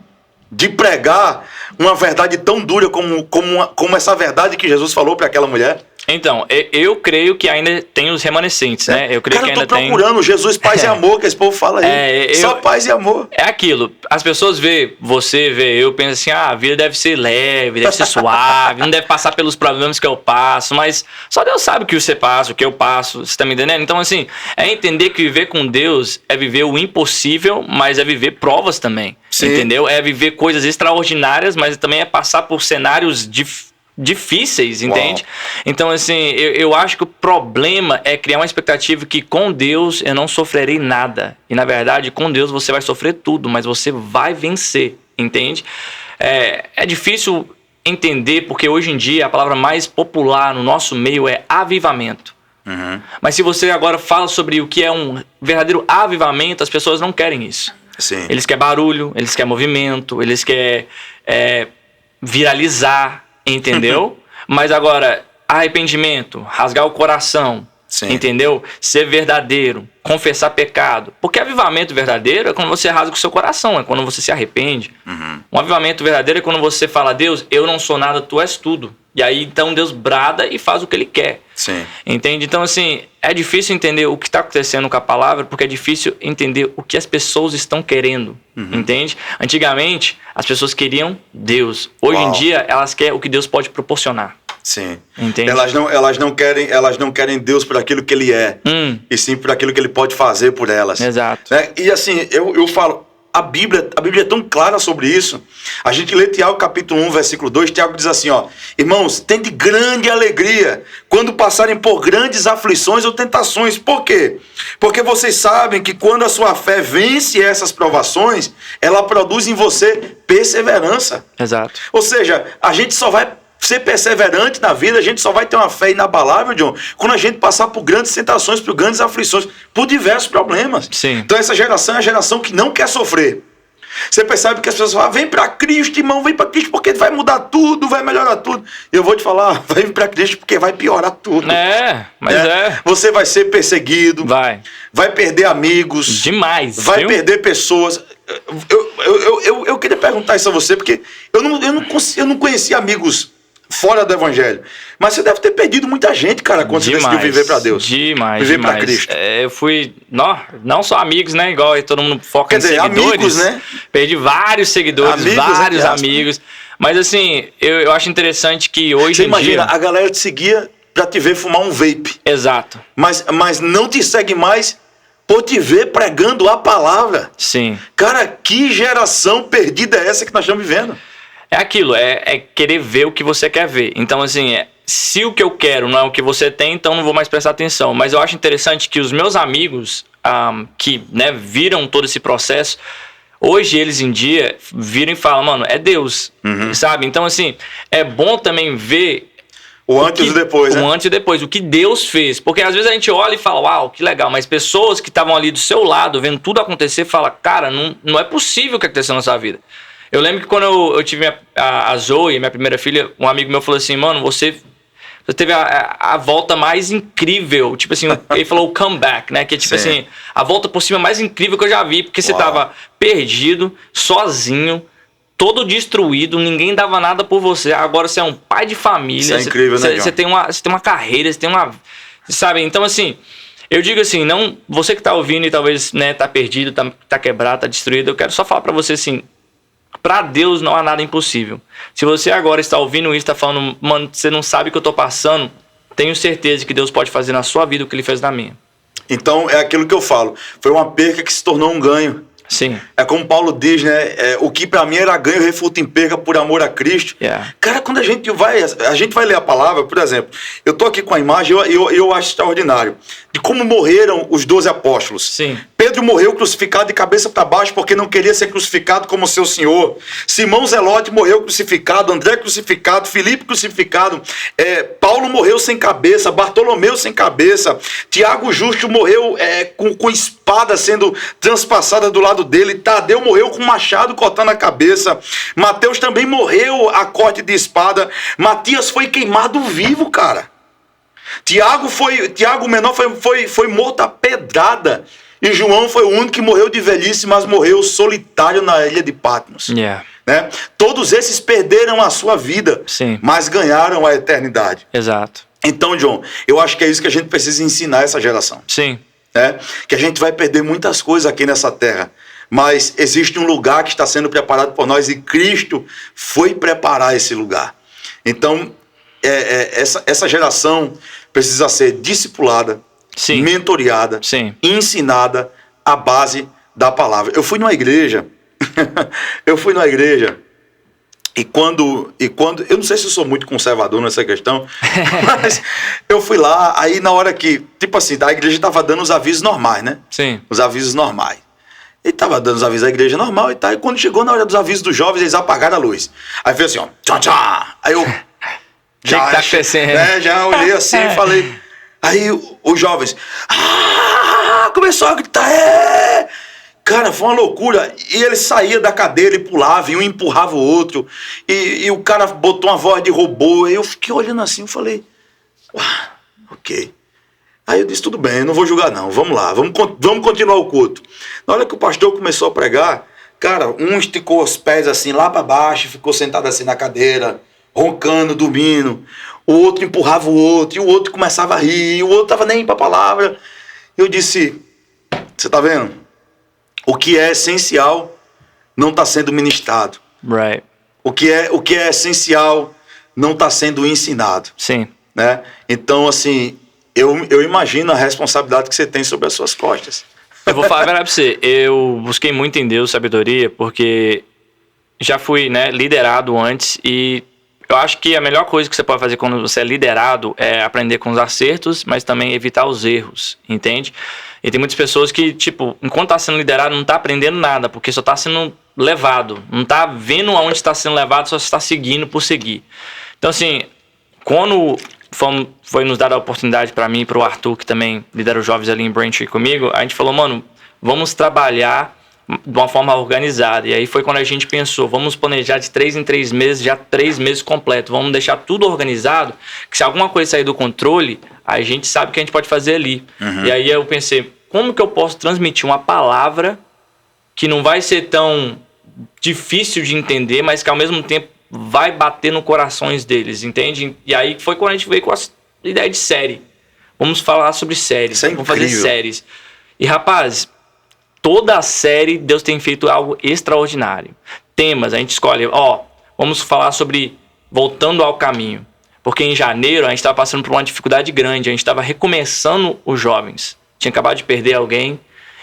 de pregar uma verdade tão dura como essa verdade que Jesus falou para aquela mulher? Então, eu creio que ainda tem os remanescentes, né? Eu creio que ainda tem. Eu tô procurando Jesus, paz e amor, que esse povo fala aí. Só paz e amor. É aquilo. As pessoas vê eu, pensam assim, a vida deve ser leve, deve ser suave, não deve passar pelos problemas que eu passo, mas só Deus sabe o que você passa, o que eu passo, você tá me entendendo? Então, assim, é entender que viver com Deus é viver o impossível, mas é viver provas também, entendeu? É viver coisas extraordinárias, mas também é passar por cenários difíceis, entende? Uau. Então, assim, eu acho que o problema é criar uma expectativa que com Deus eu não sofrerei nada. E, na verdade, com Deus você vai sofrer tudo, mas você vai vencer, entende? É difícil entender, porque hoje em dia a palavra mais popular no nosso meio é avivamento. Mas se você agora fala sobre o que é um verdadeiro avivamento, as pessoas não querem isso. Sim. Eles querem barulho, eles querem movimento, eles querem viralizar, entendeu? Mas agora, arrependimento, rasgar o coração, entendeu? Ser verdadeiro, confessar pecado. Porque avivamento verdadeiro é quando você rasga o seu coração, é quando você se arrepende. Um avivamento verdadeiro é quando você fala, Deus, eu não sou nada, tu és tudo. E aí, então, Deus brada e faz o que Ele quer. Entende? Então, assim, é difícil entender o que está acontecendo com a palavra, porque é difícil entender o que as pessoas estão querendo. Entende? Antigamente, as pessoas queriam Deus. Hoje em dia, elas querem o que Deus pode proporcionar. Sim. Entende? Elas não querem Deus por aquilo que Ele é, e sim por aquilo que Ele pode fazer por elas. Exato. Né? E assim, eu falo, a Bíblia é tão clara sobre isso. A gente lê Tiago capítulo 1, versículo 2, Tiago diz assim, ó, irmãos, tende grande alegria quando passarem por grandes aflições ou tentações. Por quê? Porque vocês sabem que quando a sua fé vence essas provações, ela produz em você perseverança. Exato. Ou seja, a gente só vai ser perseverante na vida, a gente só vai ter uma fé inabalável, John, quando a gente passar por grandes tentações, por grandes aflições, por diversos problemas. Sim. Então essa geração é a geração que não quer sofrer. Você percebe que as pessoas falam, vem para Cristo, irmão, vem para Cristo porque vai mudar tudo, vai melhorar tudo. Eu vou te falar, vai para Cristo porque vai piorar tudo. Você vai ser perseguido, vai perder amigos. Demais. Vai perder pessoas. Eu queria perguntar isso a você, porque eu não conhecia amigos fora do evangelho. Mas você deve ter perdido muita gente, cara, quando você decidiu viver para Deus. Viver para Cristo. Eu fui, não só amigos, né? Igual todo mundo foca em seguidores. Amigos, né? Perdi vários seguidores, vários amigos. Mas assim, eu acho interessante que hoje você imagina, a galera te seguia pra te ver fumar um vape. Exato. Mas não te segue mais por te ver pregando a palavra. Sim. Cara, que geração perdida é essa que nós estamos vivendo? É aquilo, é querer ver o que você quer ver. Então, assim, se o que eu quero não é o que você tem, então não vou mais prestar atenção. Mas eu acho interessante que os meus amigos, que viram todo esse processo, hoje eles em dia viram e falam, mano, é Deus, sabe? Então, assim, é bom também ver o antes e depois, né? O antes e depois, o que Deus fez. Porque às vezes a gente olha e fala, uau, que legal. Mas pessoas que estavam ali do seu lado, vendo tudo acontecer, falam, cara, não é possível o que aconteceu na sua vida. Eu lembro que quando eu tive a Zoe, minha primeira filha, um amigo meu falou assim, mano, você teve a volta mais incrível. Tipo assim, ele falou o comeback, né? Que é tipo assim, a volta por cima mais incrível que eu já vi. Porque você tava perdido, sozinho, todo destruído, ninguém dava nada por você. Agora você é um pai de família. Isso é incrível, né, John? Você tem uma carreira, você tem uma... Sabe? Então, assim, eu digo assim, não, você que tá ouvindo e talvez, né, tá perdido, tá quebrado, tá destruído, eu quero só falar pra você assim, pra Deus não há nada impossível. Se você agora está ouvindo isso, está falando, mano, você não sabe o que eu tô passando, tenho certeza que Deus pode fazer na sua vida o que Ele fez na minha. Então, é aquilo que eu falo. Foi uma perca que se tornou um ganho. Sim. É como Paulo diz, né? O que pra mim era ganho, resulta em perca por amor a Cristo. Yeah. Cara, quando a gente vai ler a palavra, por exemplo, eu tô aqui com a imagem, eu acho extraordinário, de como morreram os 12 apóstolos. Sim. Pedro morreu crucificado de cabeça para baixo porque não queria ser crucificado como seu Senhor. Simão Zelote morreu crucificado, André crucificado, Filipe crucificado, Paulo morreu sem cabeça, Bartolomeu sem cabeça, Tiago Justo morreu com espada sendo transpassada do lado dele, Tadeu morreu com machado cortando a cabeça, Mateus também morreu a corte de espada, Matias foi queimado vivo, cara. Tiago menor foi morto a pedrada. E João foi o único que morreu de velhice, mas morreu solitário na ilha de Patmos. Yeah. Né? Todos esses perderam a sua vida, Sim. mas ganharam a eternidade. Exato. Então, John, eu acho que é isso que a gente precisa ensinar essa geração. Sim. Né? Que a gente vai perder muitas coisas aqui nessa terra, mas existe um lugar que está sendo preparado por nós e Cristo foi preparar esse lugar. Então, essa geração precisa ser discipulada, Sim. mentoreada, Sim. ensinada à base da palavra. Eu fui numa igreja, e quando eu não sei se eu sou muito conservador nessa questão, mas eu fui lá, aí na hora que, tipo assim, a igreja estava dando os avisos normais, né? Sim. Os avisos normais. E estava dando os avisos da igreja normal e tal, e quando chegou na hora dos avisos dos jovens, eles apagaram a luz. Aí fez assim, ó, tchau, tchau. Aí eu... que tá acontecendo? Já olhei assim e falei... Aí os jovens... começou a gritar... Cara, foi uma loucura. E ele saía da cadeira e pulava, e um empurrava o outro. E o cara botou uma voz de robô. E eu fiquei olhando assim e falei... ok. Aí eu disse, tudo bem, eu não vou julgar não. Vamos lá, vamos continuar o culto. Na hora que o pastor começou a pregar, cara, um esticou os pés assim lá para baixo, ficou sentado assim na cadeira, roncando, dormindo. O outro empurrava o outro, e o outro começava a rir, e o outro tava nem para a palavra. Eu disse, você tá vendo? O que é essencial não está sendo ministrado. Right. O que é essencial não está sendo ensinado. Sim. Né? Então, assim, eu imagino a responsabilidade que você tem sobre as suas costas. Eu vou falar para você, eu busquei muito em Deus sabedoria, porque já fui, né, liderado antes, e eu acho que a melhor coisa que você pode fazer quando você é liderado é aprender com os acertos, mas também evitar os erros, entende? E tem muitas pessoas que, tipo, enquanto tá sendo liderado, não tá aprendendo nada, porque só tá sendo levado. Não tá vendo aonde está sendo levado, só está seguindo por seguir. Então, assim, quando foi nos dada a oportunidade para mim e para o Arthur, que também lidera os jovens ali em Braintree comigo, a gente falou, mano, vamos trabalhar de uma forma organizada. E aí foi quando a gente pensou, vamos planejar de 3 em 3 meses, já 3 meses completos. Vamos deixar tudo organizado, que se alguma coisa sair do controle, a gente sabe o que a gente pode fazer ali. E aí eu pensei, como que eu posso transmitir uma palavra que não vai ser tão difícil de entender, mas que ao mesmo tempo vai bater no corações deles, entende? E aí foi quando a gente veio com a ideia de série. Vamos falar sobre séries, vamos fazer séries. E rapaz, toda a série Deus tem feito algo extraordinário. Temas, a gente escolhe, vamos falar sobre voltando ao caminho. Porque em janeiro a gente estava passando por uma dificuldade grande, a gente estava recomeçando os jovens. Tinha acabado de perder alguém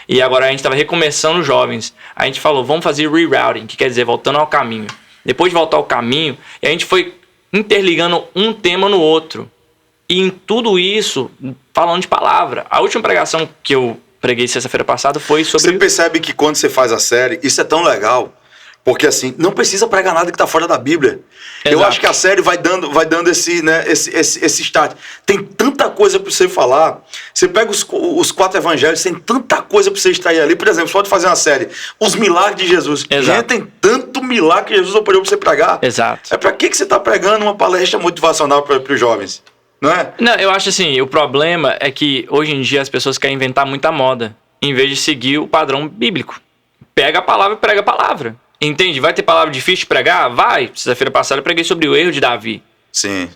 e agora a gente estava recomeçando os jovens. A gente falou, vamos fazer rerouting, que quer dizer voltando ao caminho. Depois de voltar ao caminho, a gente foi interligando um tema no outro. E em tudo isso, falando de palavra. A última pregação que eu preguei sexta-feira passada foi sobre... Você percebe que quando você faz a série, isso é tão legal, porque assim, não precisa pregar nada que está fora da Bíblia. Exato. Eu acho que a série vai dando esse start. Tem tanta coisa para você falar. Você pega os 4 evangelhos, tem tanta coisa para você extrair ali. Por exemplo, você pode fazer uma série, os milagres de Jesus. Exato. Gente, tem tanto milagre que Jesus operou para você pregar. Exato. É para que você está pregando uma palestra motivacional para os jovens? Não é? Não, eu acho assim, o problema é que hoje em dia as pessoas querem inventar muita moda, em vez de seguir o padrão bíblico. Pega a palavra e prega a palavra. Entende? Vai ter palavra difícil de pregar? Vai. Sexta-feira passada eu preguei sobre o erro de Davi. Sim.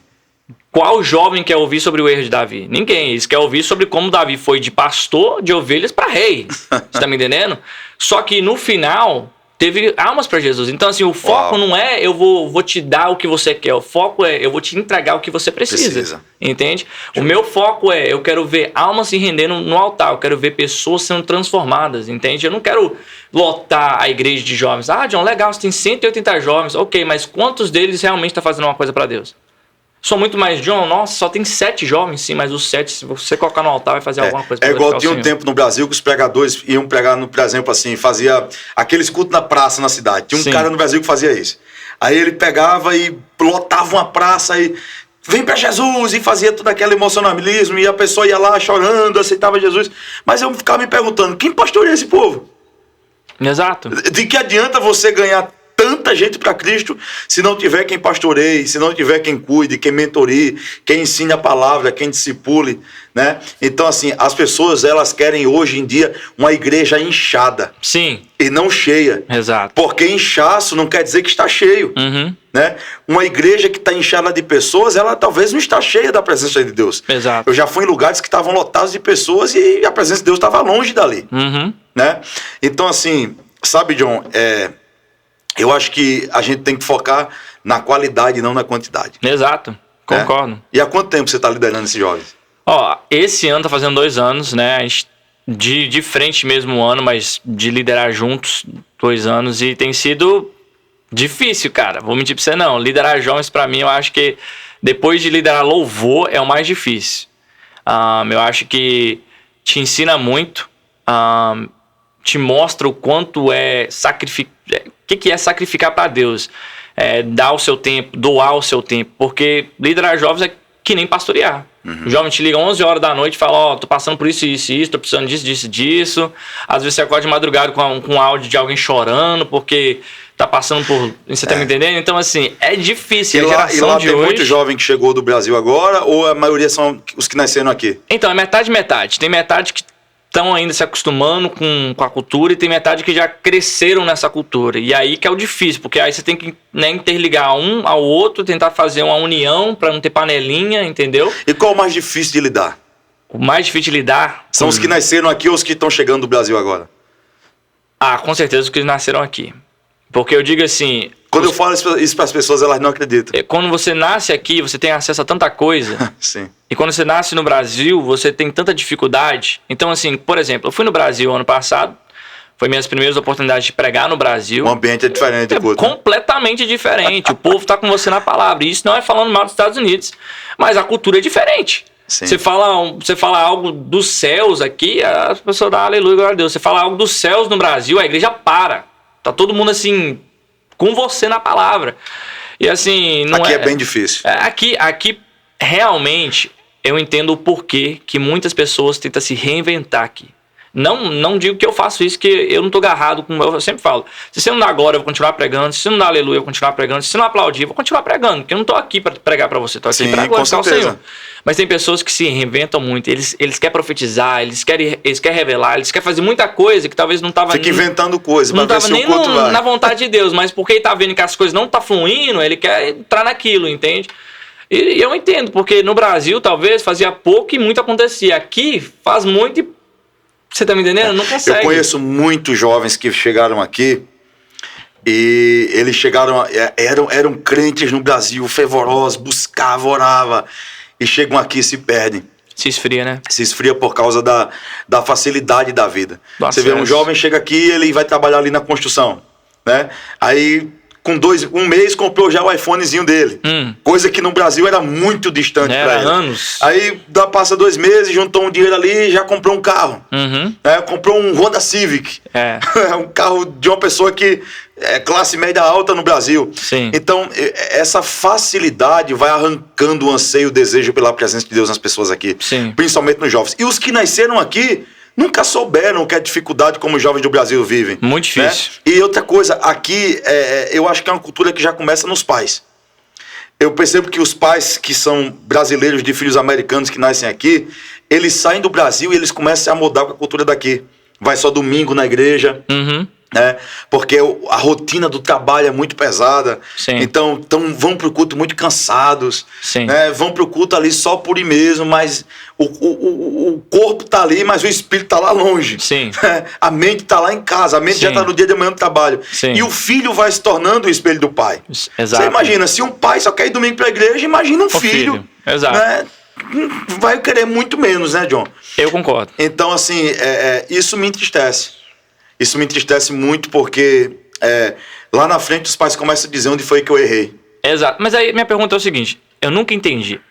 Qual jovem quer ouvir sobre o erro de Davi? Ninguém. Eles querem ouvir sobre como Davi foi de pastor de ovelhas para rei. Você tá me entendendo? Só que no final teve almas para Jesus. Então assim, o foco não é eu vou te dar o que você quer. O foco é eu vou te entregar o que você precisa. Entende? O meu foco é eu quero ver almas se rendendo no altar. Eu quero ver pessoas sendo transformadas. Entende? Eu não quero lotar a igreja de jovens. Ah, John, legal, você tem 180 jovens. Ok, mas quantos deles realmente estão fazendo uma coisa para Deus? Sou muito mais, John, nossa, só tem 7 jovens, sim, mas os 7, se você colocar no altar, vai fazer alguma coisa. É igual tinha um tempo no Brasil que os pregadores iam pregar, por exemplo, assim, fazia aqueles cultos na praça, na cidade. Tinha um cara no Brasil que fazia isso. Aí ele pegava e lotava uma praça e vem para Jesus e fazia todo aquele emocionalismo e a pessoa ia lá chorando, aceitava Jesus. Mas eu ficava me perguntando, quem pastoreia esse povo? Exato. De que adianta você ganhar tanta gente para Cristo se não tiver quem pastoreie, se não tiver quem cuide, quem mentorie, quem ensine a palavra, quem discipule, né? Então assim, as pessoas elas querem hoje em dia uma igreja inchada. Sim. E não cheia. Exato. Porque inchaço não quer dizer que está cheio. Né? Uma igreja que está inchada de pessoas, ela talvez não está cheia da presença de Deus. Exato. Eu já fui em lugares que estavam lotados de pessoas e a presença de Deus estava longe dali. Né? Então assim, sabe, John, eu acho que a gente tem que focar na qualidade e não na quantidade. Exato, concordo. E há quanto tempo você está liderando esses jovens? Esse ano tá fazendo 2 anos, né? A gente, de frente mesmo um ano, mas de liderar juntos 2 anos. E tem sido difícil, cara. Vou mentir pra você não. Liderar jovens pra mim, eu acho que depois de liderar louvor é o mais difícil. Eu acho que te ensina muito, te mostra o quanto é sacrificar. O que é sacrificar para Deus? Dar o seu tempo, doar o seu tempo. Porque liderar jovens é que nem pastorear. O jovem te liga 11 horas da noite e fala, tô passando por isso, isso e isso, tô precisando disso. Às vezes você acorda de madrugada com um áudio de alguém chorando porque tá passando por... Você tá me entendendo? Então, assim, é difícil. E lá tem muito jovem que chegou do Brasil agora ou a maioria são os que nasceram aqui? Então, é metade. Tem metade que estão ainda se acostumando com a cultura e tem metade que já cresceram nessa cultura. E aí que é o difícil, porque aí você tem que interligar um ao outro, tentar fazer uma união para não ter panelinha, entendeu? E qual é o mais difícil de lidar? O mais difícil de lidar... São os que nasceram aqui ou os que estão chegando do Brasil agora? Com certeza os que nasceram aqui. Porque eu digo assim... Quando eu falo isso para as pessoas, elas não acreditam. Quando você nasce aqui, você tem acesso a tanta coisa. Sim. E quando você nasce no Brasil, você tem tanta dificuldade. Então, assim, por exemplo, eu fui no Brasil ano passado. Foi minhas primeiras oportunidades de pregar no Brasil. O ambiente é diferente. Completamente diferente. O povo está com você na palavra. E isso não é falando mal dos Estados Unidos. Mas a cultura é diferente. Sim. Você fala algo dos céus aqui, as pessoas dão aleluia, glória a Deus. Você fala algo dos céus no Brasil, a igreja para. Tá todo mundo assim... com você na palavra. E assim, não aqui é bem difícil. Aqui realmente eu entendo o porquê que muitas pessoas tentam se reinventar aqui. Não digo que eu faço isso, que eu não tô agarrado com... Eu sempre falo, se você não dá glória, eu vou continuar pregando. Se você não dá aleluia, eu vou continuar pregando. Se você não aplaudir, eu vou continuar pregando. Porque eu não tô aqui para pregar para você, tô aqui para glorificar o Senhor. Mas tem pessoas que se reinventam muito. Eles querem profetizar, eles querem revelar, eles querem fazer muita coisa que talvez não tava... Fica inventando coisa, não tava nem na vontade de Deus, mas porque ele tá vendo que as coisas não tá fluindo, ele quer entrar naquilo, entende? E eu entendo, porque no Brasil talvez fazia pouco e muito acontecia. Aqui faz muito e... Você tá me entendendo? Não consegue. Eu conheço muitos jovens que chegaram aqui e eles chegaram, eram crentes no Brasil, fervorosos, buscavam, oravam, e chegam aqui e se perdem. Se esfria, né? Se esfria por causa da facilidade da vida. Nossa, você vê, um jovem chega aqui, ele vai trabalhar ali na construção, né? Aí... Com um mês comprou já o iPhonezinho dele. Coisa que no Brasil era muito distante para ele. Anos. Aí passa 2 meses, juntou um dinheiro ali e já comprou um carro. Comprou um Honda Civic. Um carro de uma pessoa que é classe média alta no Brasil. Sim. Então, essa facilidade vai arrancando o anseio, o desejo pela presença de Deus nas pessoas aqui. Sim. Principalmente nos jovens. E os que nasceram aqui... nunca souberam o que é dificuldade como os jovens do Brasil vivem. Muito difícil. Né? E outra coisa, aqui eu acho que é uma cultura que já começa nos pais. Eu percebo que os pais que são brasileiros de filhos americanos que nascem aqui, eles saem do Brasil e eles começam a mudar com a cultura daqui. Vai só domingo na igreja. Né? Porque a rotina do trabalho é muito pesada. Sim. Então vão pro culto muito cansados. Sim. Né? Vão pro culto ali só por ir mesmo, mas o corpo tá ali, mas o espírito tá lá longe. Sim. A mente tá lá em casa, a mente Sim. já tá no dia de manhã no trabalho. Sim. E o filho vai se tornando o espelho do pai. Exato. Você imagina, se um pai só quer ir domingo pra igreja, imagina um filho. Exato. Né? Vai querer muito menos, né, John? Eu concordo. Então, assim, isso me entristece. Isso me entristece muito porque lá na frente os pais começam a dizer onde foi que eu errei. Exato. Mas aí minha pergunta é o seguinte, eu nunca entendi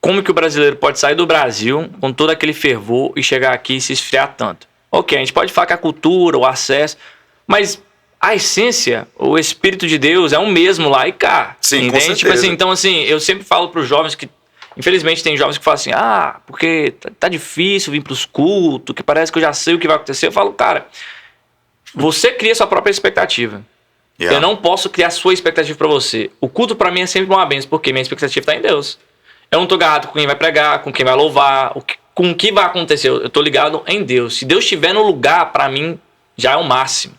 como que o brasileiro pode sair do Brasil com todo aquele fervor e chegar aqui e se esfriar tanto. Ok, a gente pode falar que a cultura, o acesso, mas a essência, o Espírito de Deus é o mesmo lá e cá. Sim, entende? com certeza. Tipo assim, então assim, eu sempre falo para os jovens que, infelizmente tem jovens que falam assim, porque tá difícil vir pros cultos, que parece que eu já sei o que vai acontecer. Eu falo, cara, você cria sua própria expectativa. Eu não posso criar sua expectativa para você. O culto para mim é sempre uma bênção, porque minha expectativa tá em Deus. Eu não tô ligado com quem vai pregar, com quem vai louvar, com o que vai acontecer. Eu tô ligado em Deus. Se Deus estiver no lugar, para mim, já é o máximo.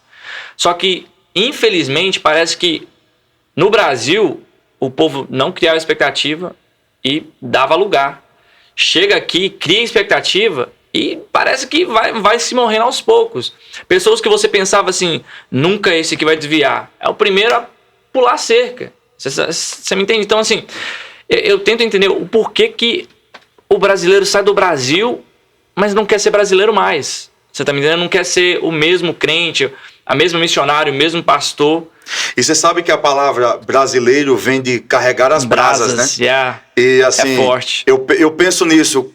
Só que, infelizmente, parece que no Brasil, o povo não criava expectativa e dava lugar. Chega aqui, cria expectativa e parece que vai se morrendo aos poucos. Pessoas que você pensava assim, nunca esse aqui vai desviar. É o primeiro a pular a cerca. Você me entende? Então, assim, eu tento entender o porquê que o brasileiro sai do Brasil, mas não quer ser brasileiro mais. Você tá me entendendo? Não quer ser o mesmo crente, a mesma missionário, o mesmo pastor. E você sabe que a palavra brasileiro vem de carregar as brasas, né? Yeah. E assim, é forte. Eu penso nisso.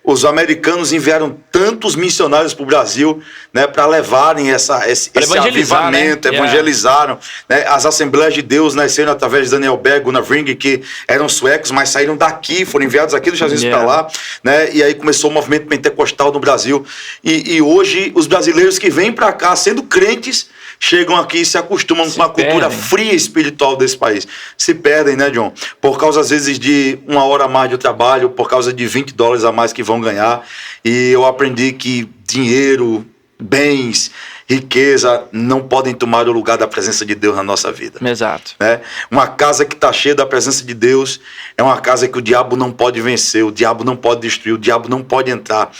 Os americanos enviaram tantos missionários para o Brasil, né, para levarem esse avivamento, né? evangelizaram. Né? As Assembleias de Deus nasceram através de Daniel Berg, Gunnar Vring, que eram suecos, mas saíram daqui, foram enviados aqui dos Estados Unidos para lá. Né? E aí começou o movimento pentecostal no Brasil. E hoje, os brasileiros que vêm para cá, sendo crentes, chegam aqui e se acostumam com a cultura fria espiritual desse país. Se perdem, né, John? Por causa, às vezes, de 1 hora a mais de trabalho, por causa de $20 a mais que vão ganhar. E eu aprendi que dinheiro, bens, riqueza não podem tomar o lugar da presença de Deus na nossa vida. Exato. Né? Uma casa que está cheia da presença de Deus é uma casa que o diabo não pode vencer, o diabo não pode destruir, o diabo não pode entrar.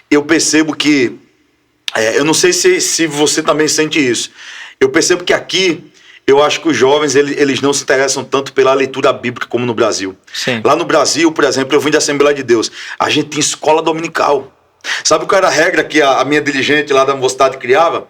Eu percebo que eu não sei se você também sente isso. Eu percebo que aqui, eu acho que os jovens, eles não se interessam tanto pela leitura bíblica como no Brasil. Sim. Lá no Brasil, por exemplo, eu vim da Assembleia de Deus. A gente tinha escola dominical. Sabe qual era a regra que a minha dirigente lá da mocidade criava?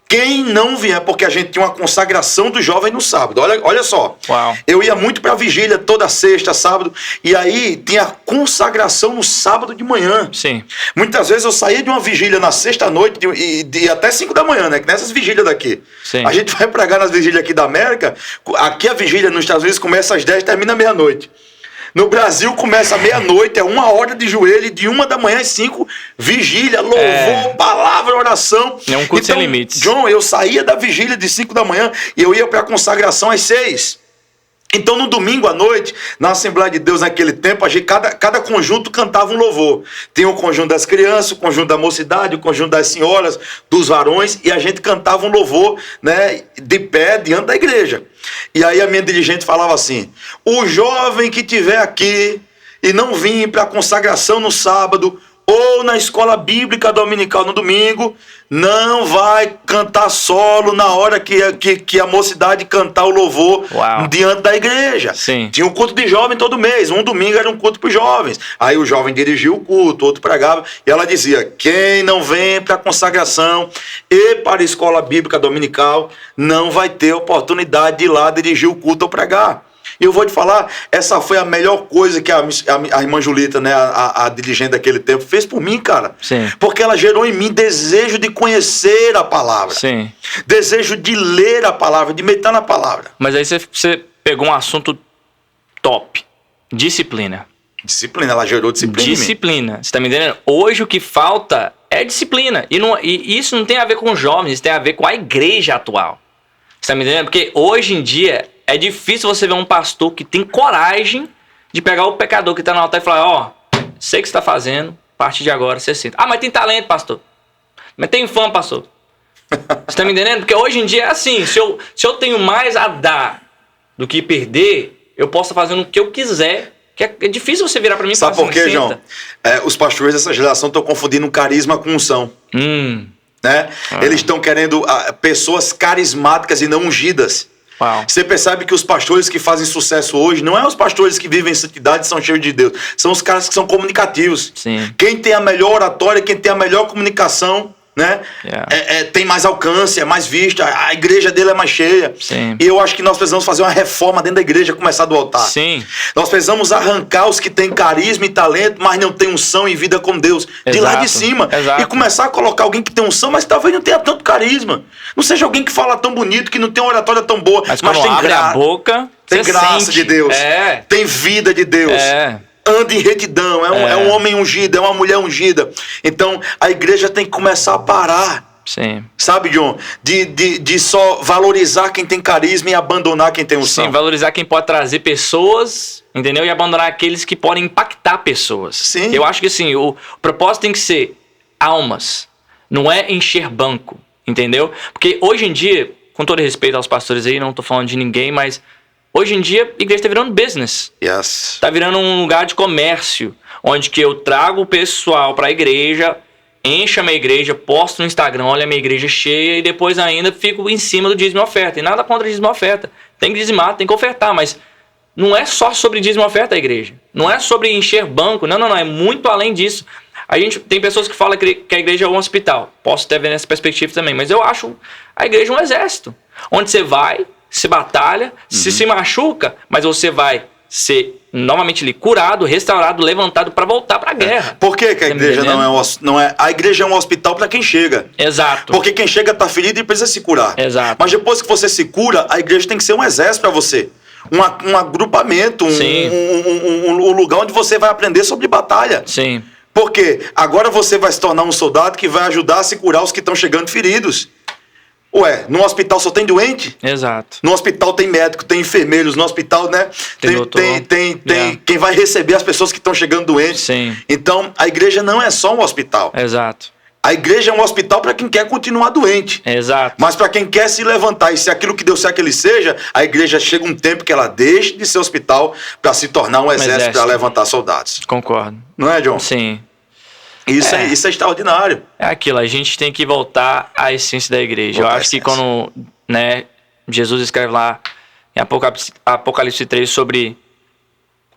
Quem não vier, porque a gente tinha uma consagração do jovem no sábado. Olha só. Uau. Eu ia muito pra vigília toda sexta, sábado, e aí tinha consagração no sábado de manhã. Sim. Muitas vezes eu saía de uma vigília na sexta-noite e até 5 da manhã, né? Que nessas vigílias daqui. Sim. A gente vai pregar nas vigílias aqui da América. Aqui a vigília nos Estados Unidos começa às 10 e termina meia-noite. No Brasil começa meia-noite, é 1 hora de joelho, e de 1 da manhã às 5, vigília, louvor, palavra, oração. É um culto sem limites. John, eu saía da vigília de 5 da manhã e eu ia para a consagração às 6. Então, no domingo à noite, na Assembleia de Deus, naquele tempo, cada conjunto cantava um louvor. Tinha o conjunto das crianças, o conjunto da mocidade, o conjunto das senhoras, dos varões, e a gente cantava um louvor, né, de pé, diante da igreja. E aí a minha dirigente falava assim: o jovem que estiver aqui e não vir para a consagração no sábado, ou na escola bíblica dominical no domingo, não vai cantar solo na hora que a mocidade cantar o louvor. Uau. Diante da igreja. Sim. Tinha um culto de jovem todo mês. Um domingo era um culto para os jovens. Aí o jovem dirigia o culto, outro pregava. E ela dizia: quem não vem para a consagração e para a escola bíblica dominical não vai ter oportunidade de ir lá dirigir o culto ou pregar. E eu vou te falar, essa foi a melhor coisa que a irmã Julita, né, a dirigente daquele tempo, fez por mim, cara. Sim. Porque ela gerou em mim desejo de conhecer a palavra. Sim. Desejo de ler a palavra, de meditar na palavra. Mas aí você pegou um assunto top. Disciplina. Disciplina, ela gerou disciplina. Disciplina. Você tá me entendendo? Hoje o que falta é disciplina. E isso não tem a ver com os jovens, isso tem a ver com a igreja atual. Você tá me entendendo? Porque hoje em dia é difícil você ver um pastor que tem coragem de pegar o pecador que tá no altar e falar: ó, sei o que você tá fazendo, a partir de agora você senta. Ah, mas tem talento, pastor. Mas tem fama, pastor. Você tá me entendendo? Porque hoje em dia é assim, se eu tenho mais a dar do que perder, eu posso estar fazendo o que eu quiser. Que é difícil você virar pra mim e falar: sabe por quê, João? Os pastores dessa geração estão confundindo carisma com unção. Né? Eles estão querendo pessoas carismáticas e não ungidas. Uau. Você percebe que os pastores que fazem sucesso hoje não é os pastores que vivem em santidade e são cheios de Deus. São os caras que são comunicativos. Sim. Quem tem a melhor oratória, quem tem a melhor comunicação, né? Tem mais alcance, é mais vista, a igreja dele é mais cheia. Sim. E eu acho que nós precisamos fazer uma reforma dentro da igreja, começar do altar. Sim. Nós precisamos arrancar os que têm carisma e talento, mas não têm unção e vida com Deus. Exato. De lá de cima. Exato. E começar a colocar alguém que tem unção, mas talvez não tenha tanto carisma. Não seja alguém que fala tão bonito, que não tem uma oratória tão boa, Mas mas quando tem abre a boca, tem você graça sente. de Deus. É. Tem vida de Deus. Anda em retidão. É um homem ungido, é uma mulher ungida. Então, a igreja tem que começar a parar. Sim. Sabe, John? De só valorizar quem tem carisma e abandonar quem tem unção. Sim, valorizar quem pode trazer pessoas, entendeu? E abandonar aqueles que podem impactar pessoas. Sim. Eu acho que assim, o propósito tem que ser almas, não é encher banco, entendeu? Porque hoje em dia, com todo respeito aos pastores aí, não tô falando de ninguém, mas hoje em dia a igreja tá virando business. Yes. Tá virando um lugar de comércio, onde que eu trago o pessoal pra igreja, encho a minha igreja, posto no Instagram, olha a minha igreja cheia, e depois ainda fico em cima do dízimo e oferta. E nada contra dízimo e oferta. Tem que dizimar, tem que ofertar, mas não é só sobre dízimo e oferta a igreja. Não é sobre encher banco, não, é muito além disso. A gente tem pessoas que falam que a igreja é um hospital. Posso até ver nessa perspectiva também, mas eu acho a igreja um exército. Onde você vai, se batalha, se machuca, mas você vai ser novamente ali curado, restaurado, levantado para voltar para a guerra. Por que a igreja não é? A igreja é um hospital para quem chega. Exato. Porque quem chega está ferido e precisa se curar. Exato. Mas depois que você se cura, a igreja tem que ser um exército para você. Um agrupamento, um lugar onde você vai aprender sobre batalha. Sim. Porque agora você vai se tornar um soldado que vai ajudar a se curar os que estão chegando feridos. Ué, no hospital só tem doente? Exato. No hospital tem médico, tem enfermeiros, no hospital, né? Tem quem vai receber as pessoas que estão chegando doentes. Sim. Então, a igreja não é só um hospital. Exato. A igreja é um hospital para quem quer continuar doente. Exato. Mas para quem quer se levantar, e se aquilo que Deus quer que ele seja, a igreja chega um tempo que ela deixa de ser hospital para se tornar um exército para levantar soldados. Concordo. Não é, John? Sim. Isso é extraordinário. É aquilo, a gente tem que voltar à essência da igreja. Eu acho que quando, né, Jesus escreve lá em Apocalipse 3 sobre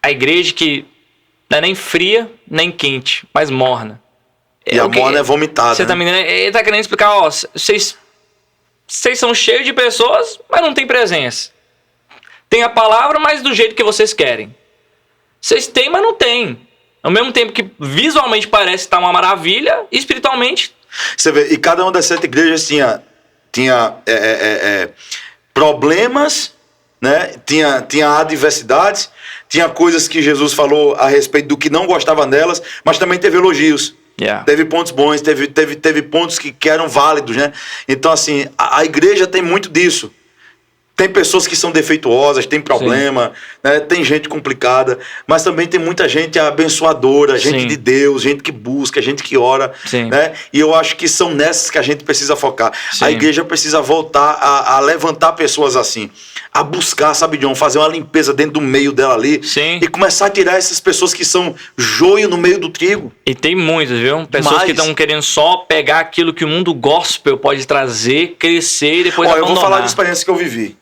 a igreja que não é nem fria, nem quente, mas morna. E a morna é vomitada. Você tá me entendendo? Ele tá querendo explicar, ó, vocês vocês são cheios de pessoas, mas não tem presença. Tem a palavra, mas do jeito que vocês querem. Vocês têm, mas não têm. Ao mesmo tempo que visualmente parece estar uma maravilha, espiritualmente... Você vê, e cada uma das 7 igrejas tinha problemas, né? Tinha adversidades, tinha coisas que Jesus falou a respeito do que não gostava nelas, mas também teve elogios. Yeah. Teve pontos bons, teve pontos que eram válidos, né? Então, assim, a igreja tem muito disso. Tem pessoas que são defeituosas, tem problema, né? Tem gente complicada, mas também tem muita gente abençoadora, gente de Deus, gente que busca, gente que ora, né? E eu acho que são nessas que a gente precisa focar. A igreja precisa voltar a levantar pessoas assim, a buscar, sabe, John, fazer uma limpeza dentro do meio dela ali e começar a tirar essas pessoas que são joio no meio do trigo. E tem muitas, viu? Pessoas que estão querendo só pegar aquilo que o mundo gospel pode trazer, crescer e depois abandonar. Eu vou falar de experiência que eu vivi.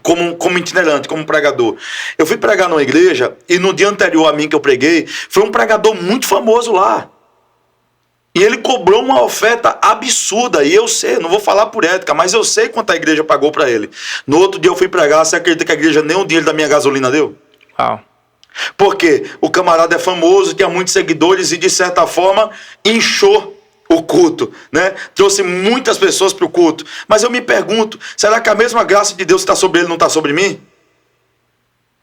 Como itinerante, como pregador. Eu fui pregar numa igreja e no dia anterior a mim que eu preguei, foi um pregador muito famoso lá. E ele cobrou uma oferta absurda. E eu sei, não vou falar por ética, mas eu sei quanto a igreja pagou para ele. No outro dia eu fui pregar, você acredita que a igreja nem o dinheiro da minha gasolina deu? Uau. Porque o camarada é famoso, tinha muitos seguidores e de certa forma inchou o culto, né? Trouxe muitas pessoas para o culto. Mas eu me pergunto, será que a mesma graça de Deus que está sobre ele não está sobre mim?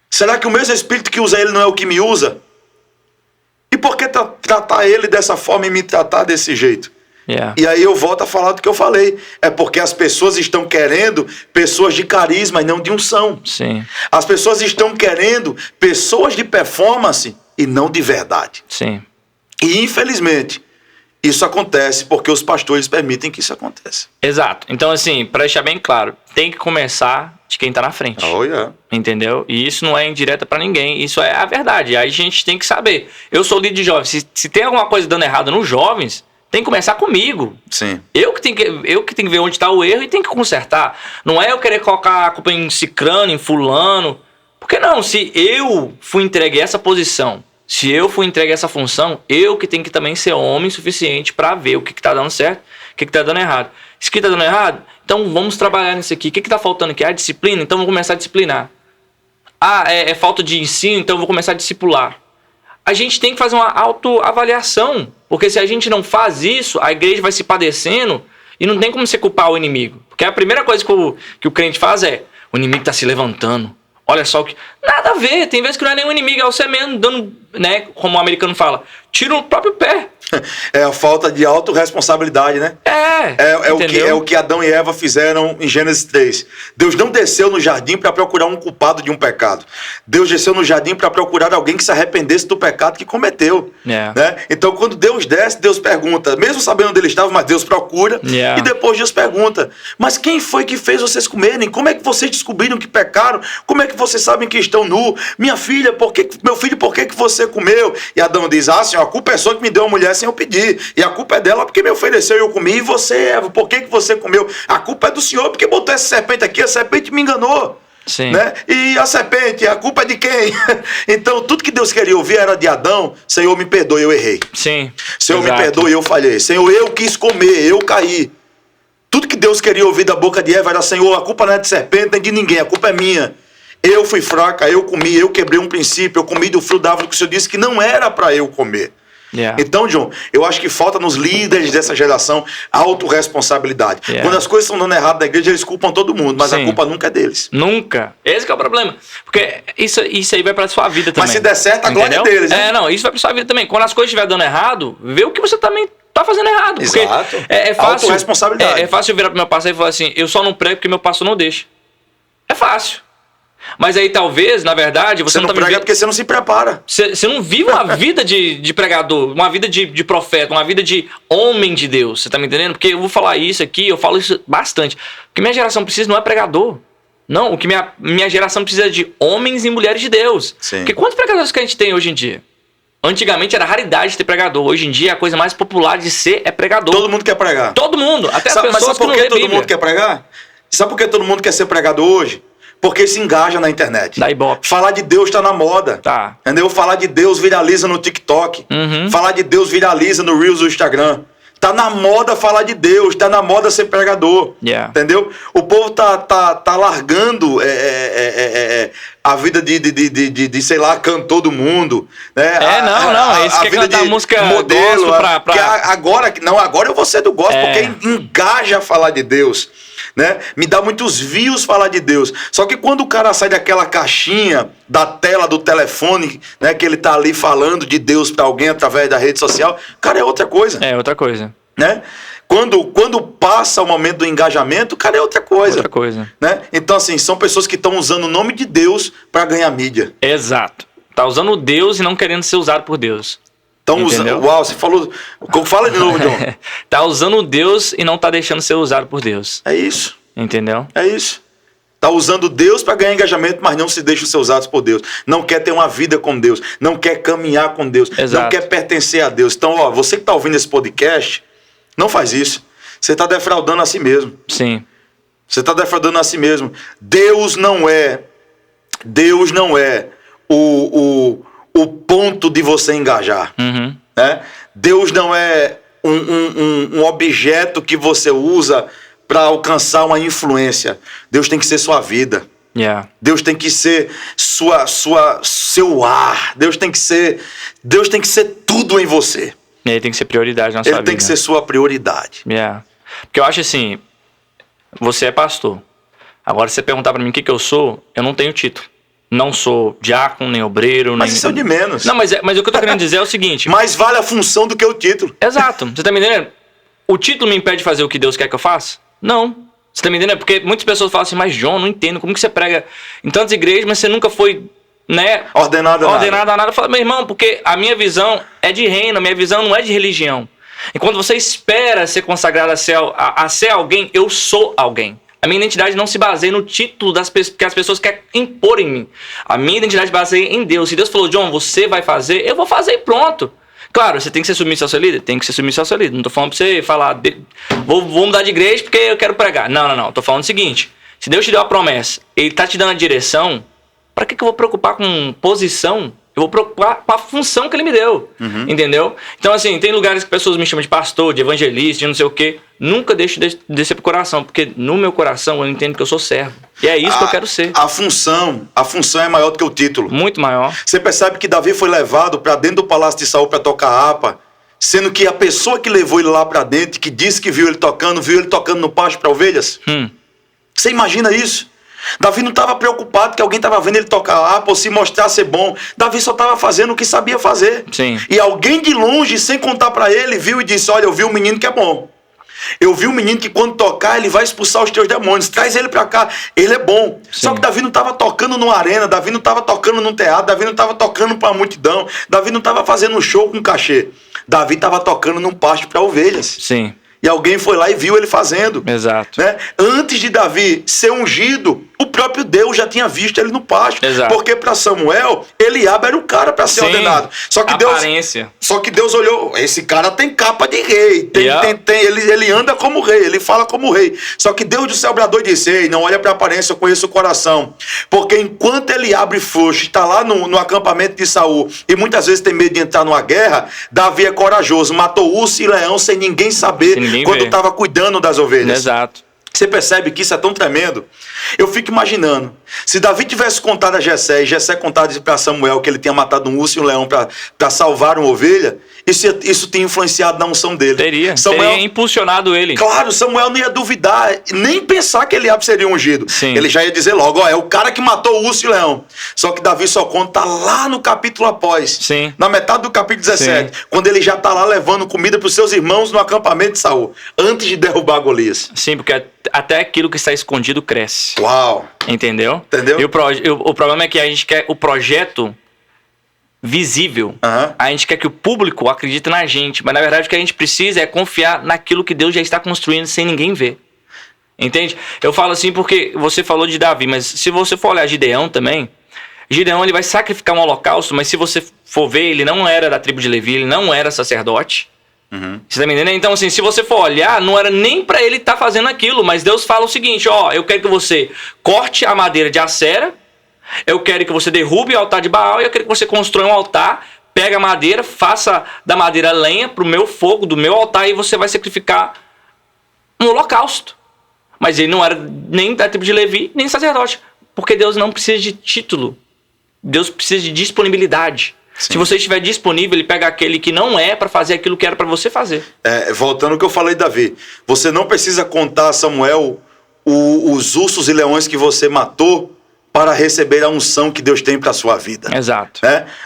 Será que o mesmo Espírito que usa ele não é o que me usa? E por que tratar ele dessa forma e me tratar desse jeito? E aí eu volto a falar do que eu falei. É porque as pessoas estão querendo pessoas de carisma e não de unção. Sim. As pessoas estão querendo pessoas de performance e não de verdade. Sim. E infelizmente isso acontece porque os pastores permitem que isso aconteça. Exato. Então, assim, para deixar bem claro, tem que começar de quem tá na frente. Entendeu? E isso não é indireta para ninguém. Isso é a verdade. Aí a gente tem que saber. Eu sou líder de jovens. Se tem alguma coisa dando errado nos jovens, tem que começar comigo. Sim. Eu que tenho que ver onde está o erro e tenho que consertar. Não é eu querer colocar a culpa em cicrano, em fulano. Porque não, se eu fui entregue essa posição, se eu fui entregue essa função, eu que tenho que também ser homem suficiente para ver o que está dando certo, o que está dando errado. Isso aqui está dando errado? Então vamos trabalhar nisso aqui. O que está faltando aqui? A disciplina? Então vou começar a disciplinar. É falta de ensino? Então vou começar a discipular. A gente tem que fazer uma autoavaliação. Porque se a gente não faz isso, a igreja vai se padecendo e não tem como você culpar o inimigo. Porque a primeira coisa que o crente faz é: o inimigo está se levantando. Olha só o que... Nada a ver, tem vezes que não é nenhum inimigo, é você mesmo dando, né, como o americano fala, tira o próprio pé. É a falta de autorresponsabilidade, né? É o que Adão e Eva fizeram em Gênesis 3. Deus não desceu no jardim para procurar um culpado de um pecado. Deus desceu no jardim para procurar alguém que se arrependesse do pecado que cometeu. Né? Então, quando Deus desce, Deus pergunta, mesmo sabendo onde ele estava, mas Deus procura. E depois Deus pergunta, mas quem foi que fez vocês comerem? Como é que vocês descobriram que pecaram? Como é que vocês sabem que estão nu? Minha filha, meu filho, por que você comeu? E Adão diz, Senhor, a culpa é sua que me deu uma mulher sem eu pedir. E a culpa é dela porque me ofereceu e eu comi. E você, Eva, por que você comeu? A culpa é do Senhor porque botou essa serpente aqui, a serpente me enganou. Sim. Né? E a serpente, a culpa é de quem? Então, tudo que Deus queria ouvir era de Adão. Senhor, me perdoe, eu errei. Sim. Senhor, me perdoe, eu falhei. Senhor, eu quis comer, eu caí. Tudo que Deus queria ouvir da boca de Eva era, Senhor, a culpa não é de serpente, nem de ninguém, a culpa é minha. Eu fui fraca, eu comi, eu quebrei um princípio, eu comi do fruto da árvore que o Senhor disse que não era para eu comer. Então, John, eu acho que falta nos líderes dessa geração autorresponsabilidade. Quando as coisas estão dando errado na igreja, eles culpam todo mundo, mas a culpa nunca é deles. Nunca. Esse que é o problema. Porque isso aí vai pra sua vida também. Mas se der certo, a glória é deles. Né? Não, isso vai pra sua vida também. Quando as coisas estiverem dando errado, vê o que você também tá fazendo errado. Porque exato. É fácil. Autorresponsabilidade. É fácil eu virar pro meu pastor e falar assim, eu só não prego porque meu pastor não deixa. É fácil. Mas aí talvez, na verdade, você não tá prega porque você não se prepara. Você não vive uma vida de pregador, uma vida de profeta, uma vida de homem de Deus. Você tá me entendendo? Porque eu vou falar isso aqui, eu falo isso bastante. O que minha geração precisa não é pregador. Não, o que minha geração precisa é de homens e mulheres de Deus. Sim. Porque quantos pregadores que a gente tem hoje em dia? Antigamente era raridade ter pregador. Hoje em dia a coisa mais popular de ser é pregador. Todo mundo quer pregar. Todo mundo. Até as pessoas mas sabe que por que todo mundo quer pregar? Sabe por que todo mundo quer ser pregador hoje? Porque se engaja na internet. Da Ibope. Falar de Deus tá na moda. Tá. Entendeu? Falar de Deus viraliza no TikTok. Uhum. Falar de Deus viraliza no Reels do Instagram. Tá na moda falar de Deus, tá na moda ser pregador. Yeah. Entendeu? O povo tá largando a vida de, sei lá, cantor do mundo. Né? Esse que canta a música modelo. Gospel Agora eu vou ser do gospel, É. porque engaja a falar de Deus. Né? Me dá muitos views falar de Deus. Só que quando o cara sai daquela caixinha da tela do telefone, né, que ele tá ali falando de Deus para alguém através da rede social, cara, é outra coisa. É outra coisa. Né? Quando passa o momento do engajamento, cara, é outra coisa. Outra coisa. Né? Então, assim, são pessoas que estão usando o nome de Deus para ganhar mídia. Exato. Tá usando Deus e não querendo ser usado por Deus. Estão usando. Uau, você falou. Fala de novo, John. Tá usando Deus e não tá deixando ser usado por Deus. É isso. Entendeu? É isso. Tá usando Deus para ganhar engajamento, mas não se deixa ser usados por Deus. Não quer ter uma vida com Deus. Não quer caminhar com Deus. Exato. Não quer pertencer a Deus. Então, ó, você que tá ouvindo esse podcast, não faz isso. Você tá defraudando a si mesmo. Sim. Você tá defraudando a si mesmo. Deus não é o ponto de você engajar. Uhum. Né? Deus não é um objeto que você usa para alcançar uma influência. Deus tem que ser sua vida. Yeah. Deus tem que ser seu ar. Deus tem que ser tudo em você. Ele tem que ser prioridade na sua vida. Ele tem que ser sua prioridade. Yeah. Porque eu acho assim, você é pastor. Agora, se você perguntar para mim o que eu sou, eu não tenho título. Não sou diácono, nem obreiro, Mas nem... isso é de menos. Não, mas o que eu tô querendo dizer é o seguinte... Mais vale a função do que o título. Exato. Você tá me entendendo? O título me impede de fazer o que Deus quer que eu faça? Não. Você tá me entendendo? Porque muitas pessoas falam assim, mas John, não entendo. Como que você prega em tantas igrejas, mas você nunca foi, né... Ordenado a nada. Eu falo, meu irmão, porque a minha visão é de reino, a minha visão não é de religião. E quando você espera ser consagrado a ser alguém, eu sou alguém. A minha identidade não se baseia no título que as pessoas querem impor em mim. A minha identidade baseia em Deus. Se Deus falou, John, você vai fazer, eu vou fazer e pronto. Claro, você tem que ser submisso ao seu líder? Tem que ser submisso ao seu líder. Não tô falando pra você falar, vou mudar de igreja porque eu quero pregar. Não. Tô falando o seguinte, se Deus te deu a promessa, Ele tá te dando a direção, pra que eu vou preocupar com posição? Eu vou preocupar com a função que Ele me deu. Uhum. Entendeu? Então, assim, tem lugares que pessoas me chamam de pastor, de evangelista, de não sei o quê. Nunca deixo de descer pro coração, porque no meu coração eu entendo que eu sou servo. E é isso que eu quero ser. A função é maior do que o título. Muito maior. Você percebe que Davi foi levado para dentro do palácio de Saul para tocar harpa, sendo que a pessoa que levou ele lá para dentro, que disse que viu ele tocando no pasto para ovelhas? Você imagina isso? Davi não estava preocupado que alguém estava vendo ele tocar harpa ou se mostrar ser bom. Davi só estava fazendo o que sabia fazer. Sim. E alguém de longe, sem contar para ele, viu e disse, olha, eu vi um menino que é bom. Eu vi um menino que quando tocar, ele vai expulsar os teus demônios. Traz ele pra cá. Ele é bom. Sim. Só que Davi não estava tocando numa arena. Davi não estava tocando num teatro. Davi não estava tocando pra uma multidão. Davi não estava fazendo um show com cachê. Davi estava tocando num pasto para ovelhas. Sim. E alguém foi lá e viu ele fazendo. Exato. Né? Antes de Davi ser ungido, o próprio Deus já tinha visto ele no pasto. Exato. Porque para Samuel, Eliabe era o cara para ser ordenado. Só que Deus olhou, esse cara tem capa de rei. Ele anda como rei, ele fala como rei. Só que Deus do céu bradou e disse, ei, não olha para a aparência, eu conheço o coração. Porque enquanto Eliabe frouxo está lá no acampamento de Saul e muitas vezes tem medo de entrar numa guerra, Davi é corajoso, matou urso e leão sem ninguém saber quando estava cuidando das ovelhas. Exato. Você percebe que isso é tão tremendo? Eu fico imaginando, se Davi tivesse contado a Jessé, e Jessé contado para Samuel que ele tinha matado um urso e um leão para salvar uma ovelha, isso tinha influenciado na unção dele. Teria impulsionado ele. Claro, Samuel não ia duvidar, nem pensar que Eliabe seria ungido. Sim. Ele já ia dizer logo, ó, é o cara que matou o urso e o leão. Só que Davi só conta lá no capítulo após. Sim. Na metade do capítulo 17, Sim. quando ele já está lá levando comida para os seus irmãos no acampamento de Saul, antes de derrubar Golias. Sim, porque até aquilo que está escondido cresce. Uau! Entendeu? E o problema é que a gente quer o projeto visível. A gente quer que o público acredite na gente. Mas na verdade o que a gente precisa é confiar naquilo que Deus já está construindo sem ninguém ver. Entende? Eu falo assim porque você falou de Davi, mas se você for olhar Gideão também, Gideão ele vai sacrificar um holocausto, mas se você for ver, ele não era da tribo de Levi, ele não era sacerdote. Você tá me entendendo? Então assim, se você for olhar, não era nem pra ele estar fazendo aquilo, mas Deus fala o seguinte, ó, eu quero que você corte a madeira de Acera, eu quero que você derrube o altar de Baal e eu quero que você construa um altar pega a madeira, faça da madeira lenha pro meu fogo, do meu altar, e você vai sacrificar um holocausto. Mas ele não era nem da tribo de Levi, nem sacerdote. Porque Deus não precisa de título. Deus precisa de disponibilidade. Sim. Se você estiver disponível, ele pega aquele que não é para fazer aquilo que era para você fazer. Voltando ao que eu falei, Davi. Você não precisa contar a Samuel os ursos e leões que você matou para receber a unção que Deus tem para sua vida. Exato.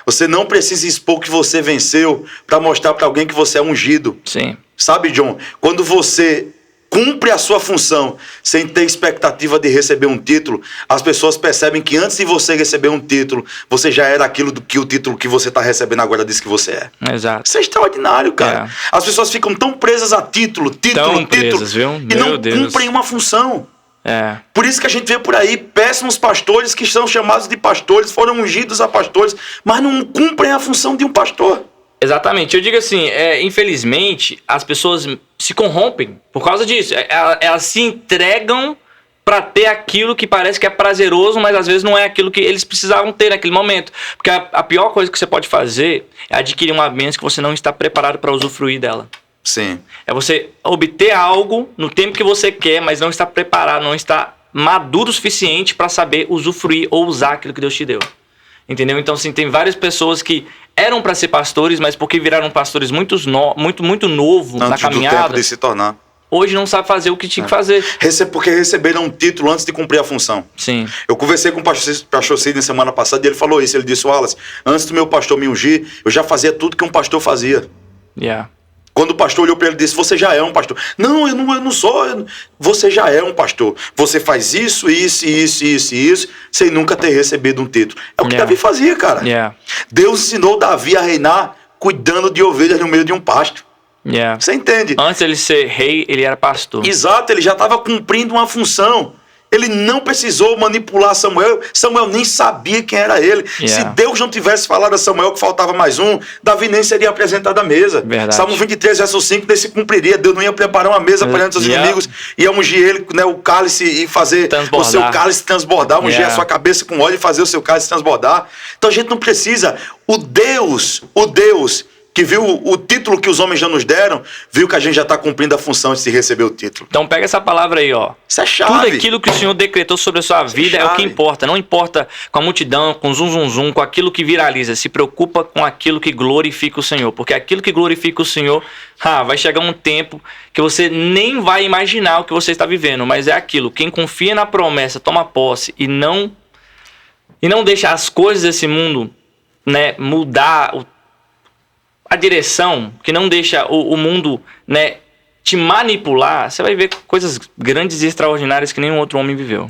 Você não precisa expor que você venceu para mostrar para alguém que você é ungido. Sim. Sabe, John? Quando você cumpre a sua função sem ter expectativa de receber um título, as pessoas percebem que antes de você receber um título, você já era aquilo que o título que você está recebendo agora diz que você é. Exato. Isso é extraordinário, cara. As pessoas ficam tão presas a título, presas, viu? E não cumprem uma função. Por isso que a gente vê por aí péssimos pastores que são chamados de pastores, foram ungidos a pastores, mas não cumprem a função de um pastor. Exatamente. Eu digo assim, infelizmente, as pessoas se corrompem por causa disso. Elas se entregam para ter aquilo que parece que é prazeroso, mas às vezes não é aquilo que eles precisavam ter naquele momento. Porque a pior coisa que você pode fazer é adquirir uma bênção que você não está preparado para usufruir dela. Sim. É você obter algo no tempo que você quer, mas não está preparado, não está maduro o suficiente para saber usufruir ou usar aquilo que Deus te deu. Entendeu? Então, assim, tem várias pessoas que eram para ser pastores, mas porque viraram pastores muito novo na caminhada, tempo de se tornar. Hoje não sabe fazer o que tinha que fazer. Porque receberam um título antes de cumprir a função. Sim. Eu conversei com o pastor Sidney semana passada e ele falou isso. Ele disse, Wallace, antes do meu pastor me ungir, eu já fazia tudo que um pastor fazia. Quando o pastor olhou para ele e disse, você já é um pastor. Não, eu não sou. Você já é um pastor. Você faz isso, sem nunca ter recebido um título. É o que Davi fazia, cara. Deus ensinou Davi a reinar cuidando de ovelhas no meio de um pasto. Você entende? Antes de ele ser rei, ele era pastor. Exato, ele já estava cumprindo uma função. Ele não precisou manipular Samuel. Samuel nem sabia quem era ele. Se Deus não tivesse falado a Samuel que faltava mais um, Davi nem seria apresentado à mesa. Verdade. Salmo 23, verso 5, nem se cumpriria. Deus não ia preparar uma mesa perante os inimigos, ia ungir ele, né, o cálice e fazer o seu cálice transbordar, ungir a sua cabeça com óleo e fazer o seu cálice transbordar. Então a gente não precisa. O Deus que viu o título que os homens já nos deram, viu que a gente já está cumprindo a função de se receber o título. Então pega essa palavra aí, ó. Isso é chave. Tudo aquilo que o Senhor decretou sobre a sua vida é o que importa. Não importa com a multidão, com o zum, com aquilo que viraliza. Se preocupa com aquilo que glorifica o Senhor. Porque aquilo que glorifica o Senhor, vai chegar um tempo que você nem vai imaginar o que você está vivendo. Mas é aquilo. Quem confia na promessa, toma posse e não deixa as coisas desse mundo, né, mudar a direção, que não deixa o mundo, né, te manipular, você vai ver coisas grandes e extraordinárias que nenhum outro homem viveu.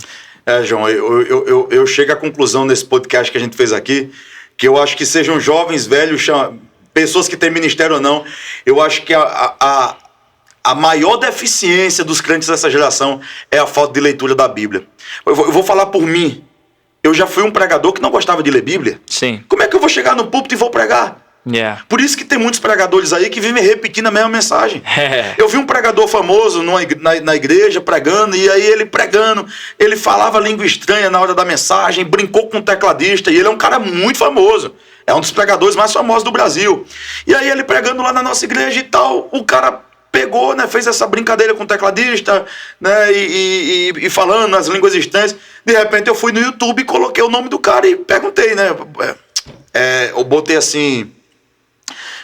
João, eu chego à conclusão nesse podcast que a gente fez aqui, que eu acho que sejam jovens, velhos, pessoas que têm ministério ou não, eu acho que a maior deficiência dos crentes dessa geração é a falta de leitura da Bíblia. Eu vou falar por mim. Eu já fui um pregador que não gostava de ler Bíblia. Sim. Como é que eu vou chegar no púlpito e vou pregar? Por isso que tem muitos pregadores aí que vivem repetindo a mesma mensagem. Eu vi um pregador famoso na igreja pregando, e aí ele falava língua estranha na hora da mensagem, brincou com um tecladista, e ele é um cara muito famoso. É um dos pregadores mais famosos do Brasil. E aí ele pregando lá na nossa igreja e tal, o cara pegou, né, fez essa brincadeira com o tecladista, né, e falando as línguas estranhas. De repente eu fui no YouTube e coloquei o nome do cara e perguntei, né, eu botei assim...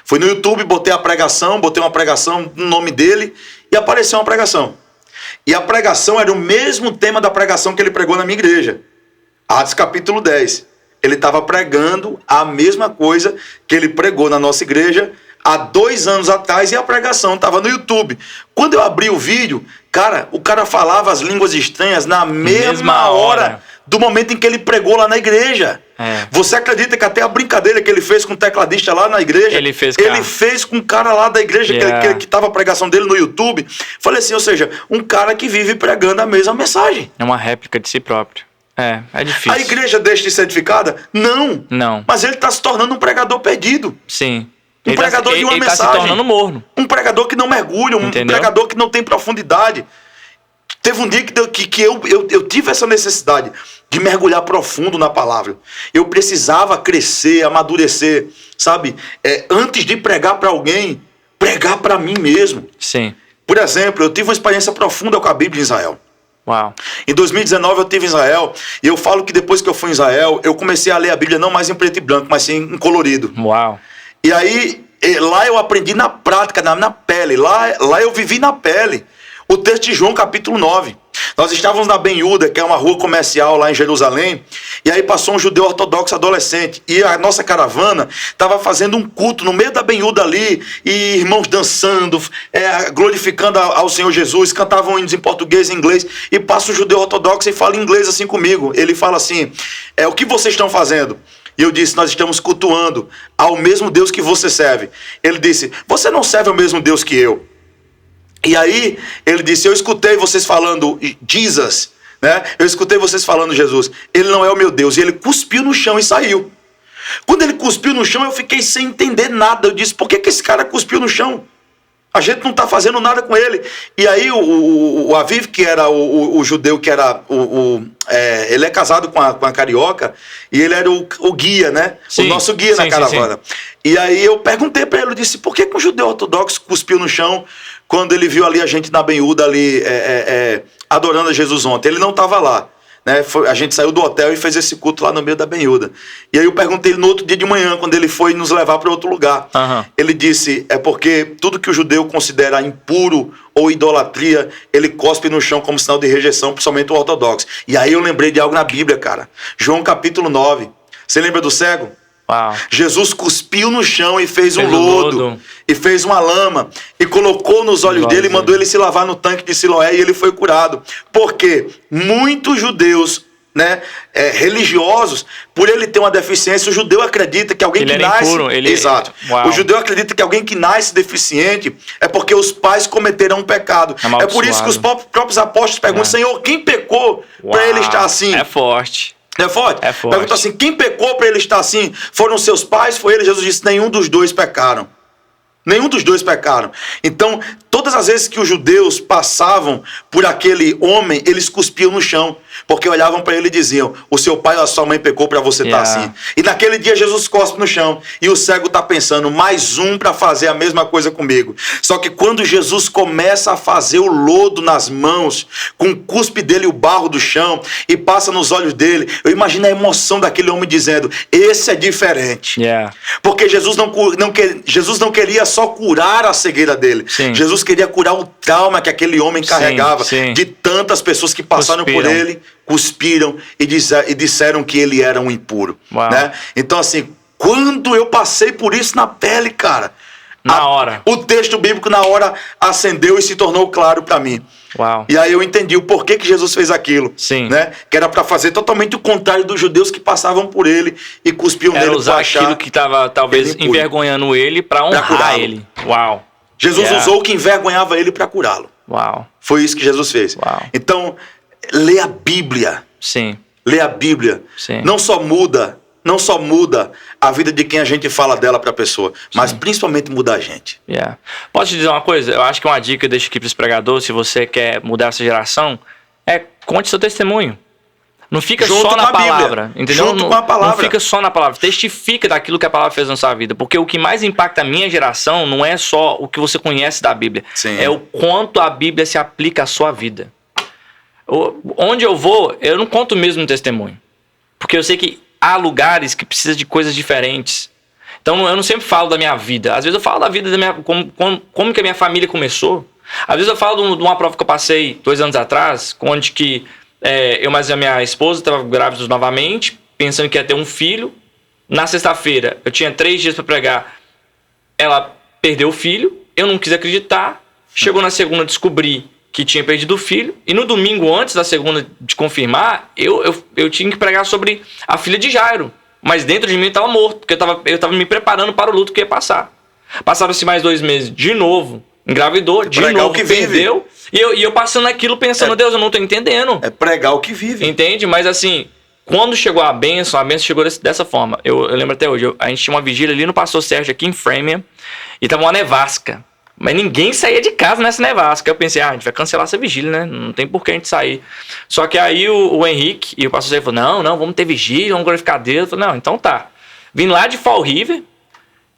Fui no YouTube, botei uma pregação no nome dele e apareceu uma pregação. E a pregação era o mesmo tema da pregação que ele pregou na minha igreja. Atos capítulo 10. Ele estava pregando a mesma coisa que ele pregou na nossa igreja há 2 anos atrás, e a pregação estava no YouTube. Quando eu abri o vídeo, cara, o cara falava as línguas estranhas na mesma hora do momento em que ele pregou lá na igreja. Você acredita que até a brincadeira que ele fez com o tecladista lá na igreja, ele fez com o cara lá da igreja que estava a pregação dele no YouTube? Falei assim, ou seja, um cara que vive pregando a mesma mensagem. É uma réplica de si próprio. É difícil. A igreja deixa de ser edificada? Não. Mas ele está se tornando um pregador perdido. Sim. Um pregador de uma mensagem. Ele está se tornando morno. Um pregador que não mergulha, um pregador que não tem profundidade. Teve um dia que eu tive essa necessidade de mergulhar profundo na palavra. Eu precisava crescer, amadurecer, sabe? Antes de pregar para alguém, pregar para mim mesmo. Sim. Por exemplo, eu tive uma experiência profunda com a Bíblia em Israel. Uau. Em 2019 eu estive em Israel, e eu falo que depois que eu fui em Israel, eu comecei a ler a Bíblia não mais em preto e branco, mas sim em colorido. Uau. E aí, lá eu aprendi na prática, na pele. Lá eu vivi na pele. O texto de João, capítulo 9. Nós estávamos na Ben Yehuda, que é uma rua comercial lá em Jerusalém, e aí passou um judeu ortodoxo adolescente, e a nossa caravana estava fazendo um culto no meio da Ben Yehuda ali, e irmãos dançando, glorificando ao Senhor Jesus, cantavam hinos em português e inglês, e passa o judeu ortodoxo e fala em inglês assim comigo. Ele fala assim, o que vocês estão fazendo? E eu disse, nós estamos cultuando ao mesmo Deus que você serve. Ele disse, você não serve ao mesmo Deus que eu. E aí, ele disse, eu escutei vocês falando Jesus, né? Eu escutei vocês falando Jesus. Ele não é o meu Deus. E ele cuspiu no chão e saiu. Quando ele cuspiu no chão, eu fiquei sem entender nada. Eu disse, por que esse cara cuspiu no chão? A gente não está fazendo nada com ele. E aí o Aviv, que era o judeu, que era ele é casado com a carioca, e ele era o guia, né? Sim, o nosso guia na caravana. Sim. E aí eu perguntei para ele, eu disse, por que um judeu ortodoxo cuspiu no chão quando ele viu ali a gente na Ben Yehuda ali adorando a Jesus ontem? Ele não estava lá. Né? A gente saiu do hotel e fez esse culto lá no meio da Ben Yehuda. E aí eu perguntei ele no outro dia de manhã, quando ele foi nos levar para outro lugar. Uhum. Ele disse, porque tudo que o judeu considera impuro ou idolatria, ele cospe no chão como sinal de rejeição, principalmente o ortodoxo. E aí eu lembrei de algo na Bíblia, cara. João capítulo 9. Você lembra do cego? Uau. Jesus cuspiu no chão e fez um lodo, e fez uma lama, e colocou nos olhos dele, e mandou ele se lavar no tanque de Siloé, e ele foi curado. Porque muitos judeus, né, religiosos, por ele ter uma deficiência, o judeu acredita que alguém que nasce... Impuro, Exato. Uau. O judeu acredita que alguém que nasce deficiente é porque os pais cometeram um pecado. É por isso que os próprios apóstolos perguntam, Senhor, quem pecou para ele estar assim? É forte. É forte? É forte. Pergunta assim, quem pecou para ele estar assim? Foram seus pais? Foi ele? Jesus disse, nenhum dos dois pecaram. Nenhum dos dois pecaram. Então, todas as vezes que os judeus passavam por aquele homem, eles cuspiam no chão. Porque olhavam para ele e diziam, o seu pai ou a sua mãe pecou para você estar assim. E naquele dia Jesus cospe no chão. E o cego está pensando, mais um para fazer a mesma coisa comigo. Só que quando Jesus começa a fazer o lodo nas mãos, com o cuspe dele e o barro do chão, e passa nos olhos dele, eu imagino a emoção daquele homem dizendo, esse é diferente. Porque Jesus não queria só curar a cegueira dele. Sim. Jesus queria curar o trauma que aquele homem carregava de tantas pessoas que passaram por ele, cuspiram e disseram que ele era um impuro. Né? Então assim, quando eu passei por isso na pele, cara, na hora, o texto bíblico na hora acendeu e se tornou claro para mim. Uau. E aí eu entendi o porquê que Jesus fez aquilo. Sim. Né? Que era para fazer totalmente o contrário dos judeus que passavam por ele e cuspiam nele. Era usar aquilo que estava talvez envergonhando ele para honrar ele. Uau. Jesus usou o que envergonhava ele para curá-lo. Uau. Foi isso que Jesus fez. Uau. Então, lê a Bíblia. Sim. Lê a Bíblia. Sim. Não só muda a vida de quem a gente fala dela para a pessoa, mas principalmente muda a gente. Posso te dizer uma coisa? Eu acho que uma dica deixo aqui para os pregadores, se você quer mudar essa geração, conte seu testemunho. Não fica só na palavra, entendeu? Junto com a palavra. Não fica só na palavra. Testifica daquilo que a palavra fez na sua vida. Porque o que mais impacta a minha geração não é só o que você conhece da Bíblia. Sim. É o quanto a Bíblia se aplica à sua vida. Onde eu vou, eu não conto o mesmo testemunho. Porque eu sei que há lugares que precisam de coisas diferentes. Então eu não sempre falo da minha vida. Às vezes eu falo da vida da minha, como que a minha família começou. Às vezes eu falo de uma prova que eu passei 2 anos atrás, onde que eu mais a minha esposa estavam grávidos novamente, pensando que ia ter um filho. Na sexta-feira eu tinha 3 dias para pregar. Ela perdeu o filho. Eu não quis acreditar. Chegou na segunda, descobri que tinha perdido o filho. E no domingo, antes da segunda de confirmar, eu tinha que pregar sobre a filha de Jairo. Mas dentro de mim estava morto, porque eu estava me preparando para o luto que ia passar. Passava-se mais 2 meses, de novo, engravidou, de novo, que perdeu. E eu passando aquilo, pensando, Deus, eu não estou entendendo. É pregar o que vive. Entende? Mas assim, quando chegou a bênção chegou dessa forma. Eu lembro até hoje, a gente tinha uma vigília ali no Pastor Sérgio, aqui em Framingham, e estava uma nevasca. Mas ninguém saía de casa nessa nevasca. Eu pensei, a gente vai cancelar essa vigília, né? Não tem por que a gente sair. Só que aí o Henrique e o pastor Zé falou, não, vamos ter vigília, vamos glorificar Deus. Eu falei, não, então tá. Vim lá de Fall River,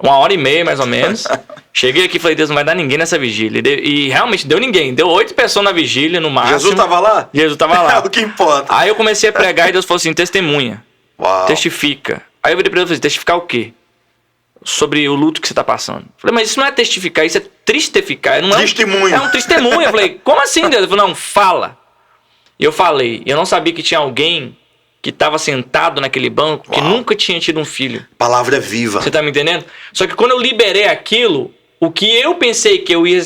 1h30 mais ou menos. Cheguei aqui e falei, Deus, não vai dar ninguém nessa vigília. E realmente deu ninguém. Deu 8 pessoas na vigília, no máximo. Jesus tava lá? Jesus tava lá. É o que importa. Aí eu comecei a pregar e Deus falou assim, testemunha. Uau. Testifica. Aí eu virei pra ele e falei, testificar o quê? Sobre o luto que você tá passando. Eu falei, mas isso não é testificar, isso é tristificar. Não é testemunho. É um testemunho. Eu falei, como assim, Deus? Ele falou, não, fala. E eu falei. Eu não sabia que tinha alguém que estava sentado naquele banco que nunca tinha tido um filho. A palavra é viva. Você tá me entendendo? Só que quando eu liberei aquilo, o que eu pensei que eu ia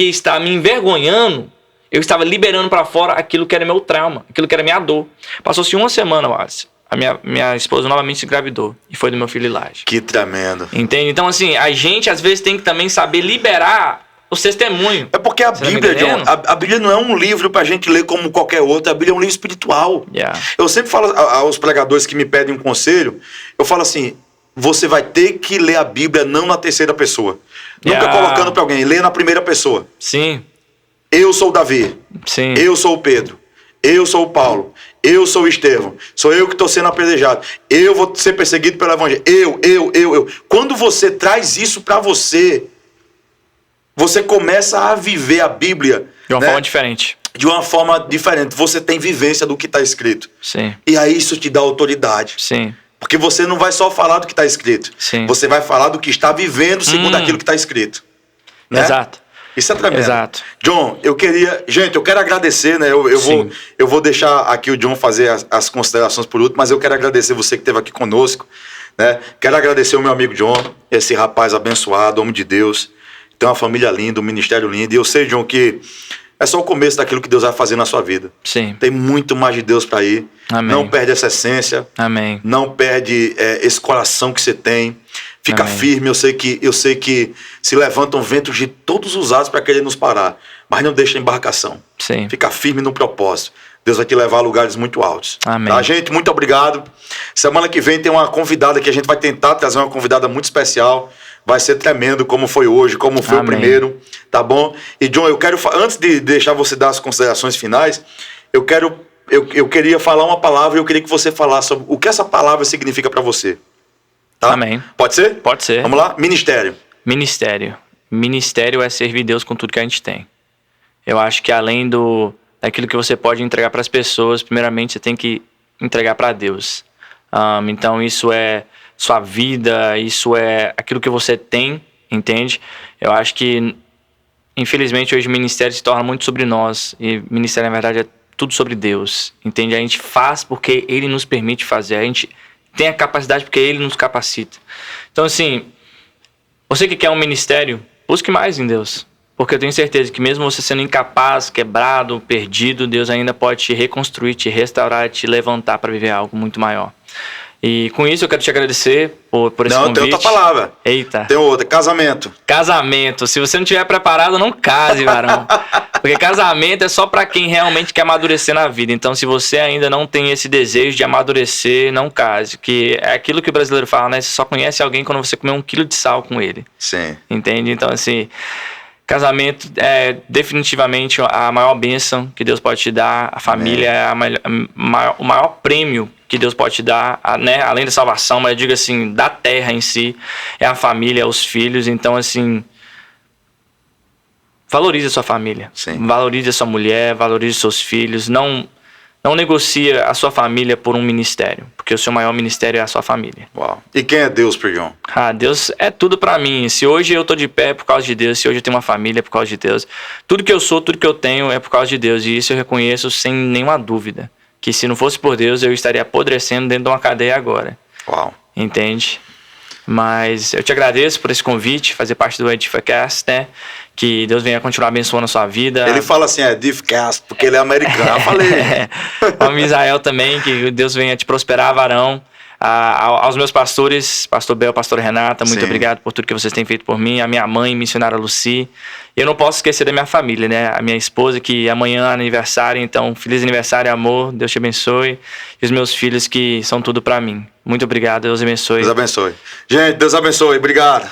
estar me envergonhando, eu estava liberando para fora aquilo que era meu trauma, aquilo que era minha dor. Passou-se uma semana, Wallace. A minha esposa novamente se engravidou. E foi do meu filho Elijah. Que tremendo. Entende? Então, assim, a gente às vezes tem que também saber liberar os testemunhos. É porque a Bíblia, John, a Bíblia não é um livro pra gente ler como qualquer outro. A Bíblia é um livro espiritual. Yeah. Eu sempre falo aos pregadores que me pedem um conselho, eu falo assim, você vai ter que ler a Bíblia não na terceira pessoa. Nunca colocando pra alguém, lê na primeira pessoa. Sim. Eu sou o Davi. Sim. Eu sou o Pedro. Eu sou o Paulo. Eu sou o Estevão. Sou eu que estou sendo apedrejado. Eu vou ser perseguido pelo evangelho. Eu. Quando você traz isso para você, você começa a viver a Bíblia de uma forma diferente. De uma forma diferente. Você tem vivência do que está escrito. Sim. E aí isso te dá autoridade. Sim. Porque você não vai só falar do que está escrito. Sim. Você vai falar do que está vivendo segundo aquilo que está escrito. Né? Exato. Isso é tremendo. Exato. John, eu quero agradecer, né? Eu vou deixar aqui o John fazer as considerações por último, mas eu quero agradecer você que esteve aqui conosco, né? Quero agradecer o meu amigo John, esse rapaz abençoado, homem de Deus, tem uma família linda, um ministério lindo, e eu sei, John, que é só o começo daquilo que Deus vai fazer na sua vida. Sim. Tem muito mais de Deus para ir. Amém. Não perde essa essência. Amém. Não perde esse coração que você tem. Fica firme, eu sei que se levantam ventos de todos os lados para querer nos parar, mas não deixa a embarcação. Sim. Fica firme no propósito. Deus vai te levar a lugares muito altos. Amém. Tá, gente? Muito obrigado. Semana que vem tem uma convidada que a gente vai tentar trazer uma convidada muito especial. Vai ser tremendo como foi hoje, como foi o primeiro, tá bom? E John, eu quero, antes de deixar você dar as considerações finais, eu queria falar uma palavra e eu queria que você falasse sobre o que essa palavra significa para você. Tá? Amém. Pode ser? Pode ser. Vamos lá? Ministério. Ministério é servir Deus com tudo que a gente tem. Eu acho que além daquilo que você pode entregar para as pessoas, primeiramente você tem que entregar para Deus. Então isso é sua vida, isso é aquilo que você tem, entende? Eu acho que, infelizmente, hoje o ministério se torna muito sobre nós. E ministério, na verdade, é tudo sobre Deus, entende? A gente faz porque Ele nos permite fazer. A gente tem a capacidade porque Ele nos capacita. Então, assim, você que quer um ministério, busque mais em Deus. Porque eu tenho certeza que mesmo você sendo incapaz, quebrado, perdido, Deus ainda pode te reconstruir, te restaurar, te levantar para viver algo muito maior. E com isso eu quero te agradecer por esse convite. Não, tem outra palavra. Eita. Tem outra, casamento. Casamento. Se você não estiver preparado, não case, varão. Porque casamento é só para quem realmente quer amadurecer na vida. Então, se você ainda não tem esse desejo de amadurecer, não case. Que é aquilo que o brasileiro fala, né? Você só conhece alguém quando você comer 1 quilo de sal com ele. Sim. Entende? Então, assim, casamento é definitivamente a maior bênção que Deus pode te dar. A família é o maior prêmio que Deus pode te dar, né? Além da salvação, mas eu digo assim, da terra em si, é a família, é os filhos. Então, assim, valorize a sua família. Sim. Valorize a sua mulher, valorize os seus filhos. Não negocie a sua família por um ministério, porque o seu maior ministério é a sua família. Uau. E quem é Deus, John? Deus é tudo pra mim. Se hoje eu tô de pé é por causa de Deus, se hoje eu tenho uma família é por causa de Deus. Tudo que eu sou, tudo que eu tenho é por causa de Deus, e isso eu reconheço sem nenhuma dúvida. Que se não fosse por Deus, eu estaria apodrecendo dentro de uma cadeia agora. Uau. Entende? Mas eu te agradeço por esse convite, fazer parte do Edificast, né? Que Deus venha continuar abençoando a sua vida. Ele fala assim, Edificast, porque ele é americano. Eu falei. O Misael também, que Deus venha te prosperar, varão. Aos meus pastores, pastor Bel, pastor Renata, muito obrigado por tudo que vocês têm feito por mim. A minha mãe, missionária Lucy. E eu não posso esquecer da minha família, né? A minha esposa, que amanhã é aniversário, então feliz aniversário, amor, Deus te abençoe. E os meus filhos, que são tudo pra mim. Muito obrigado, Deus abençoe. Deus abençoe. Gente, Deus abençoe, obrigado.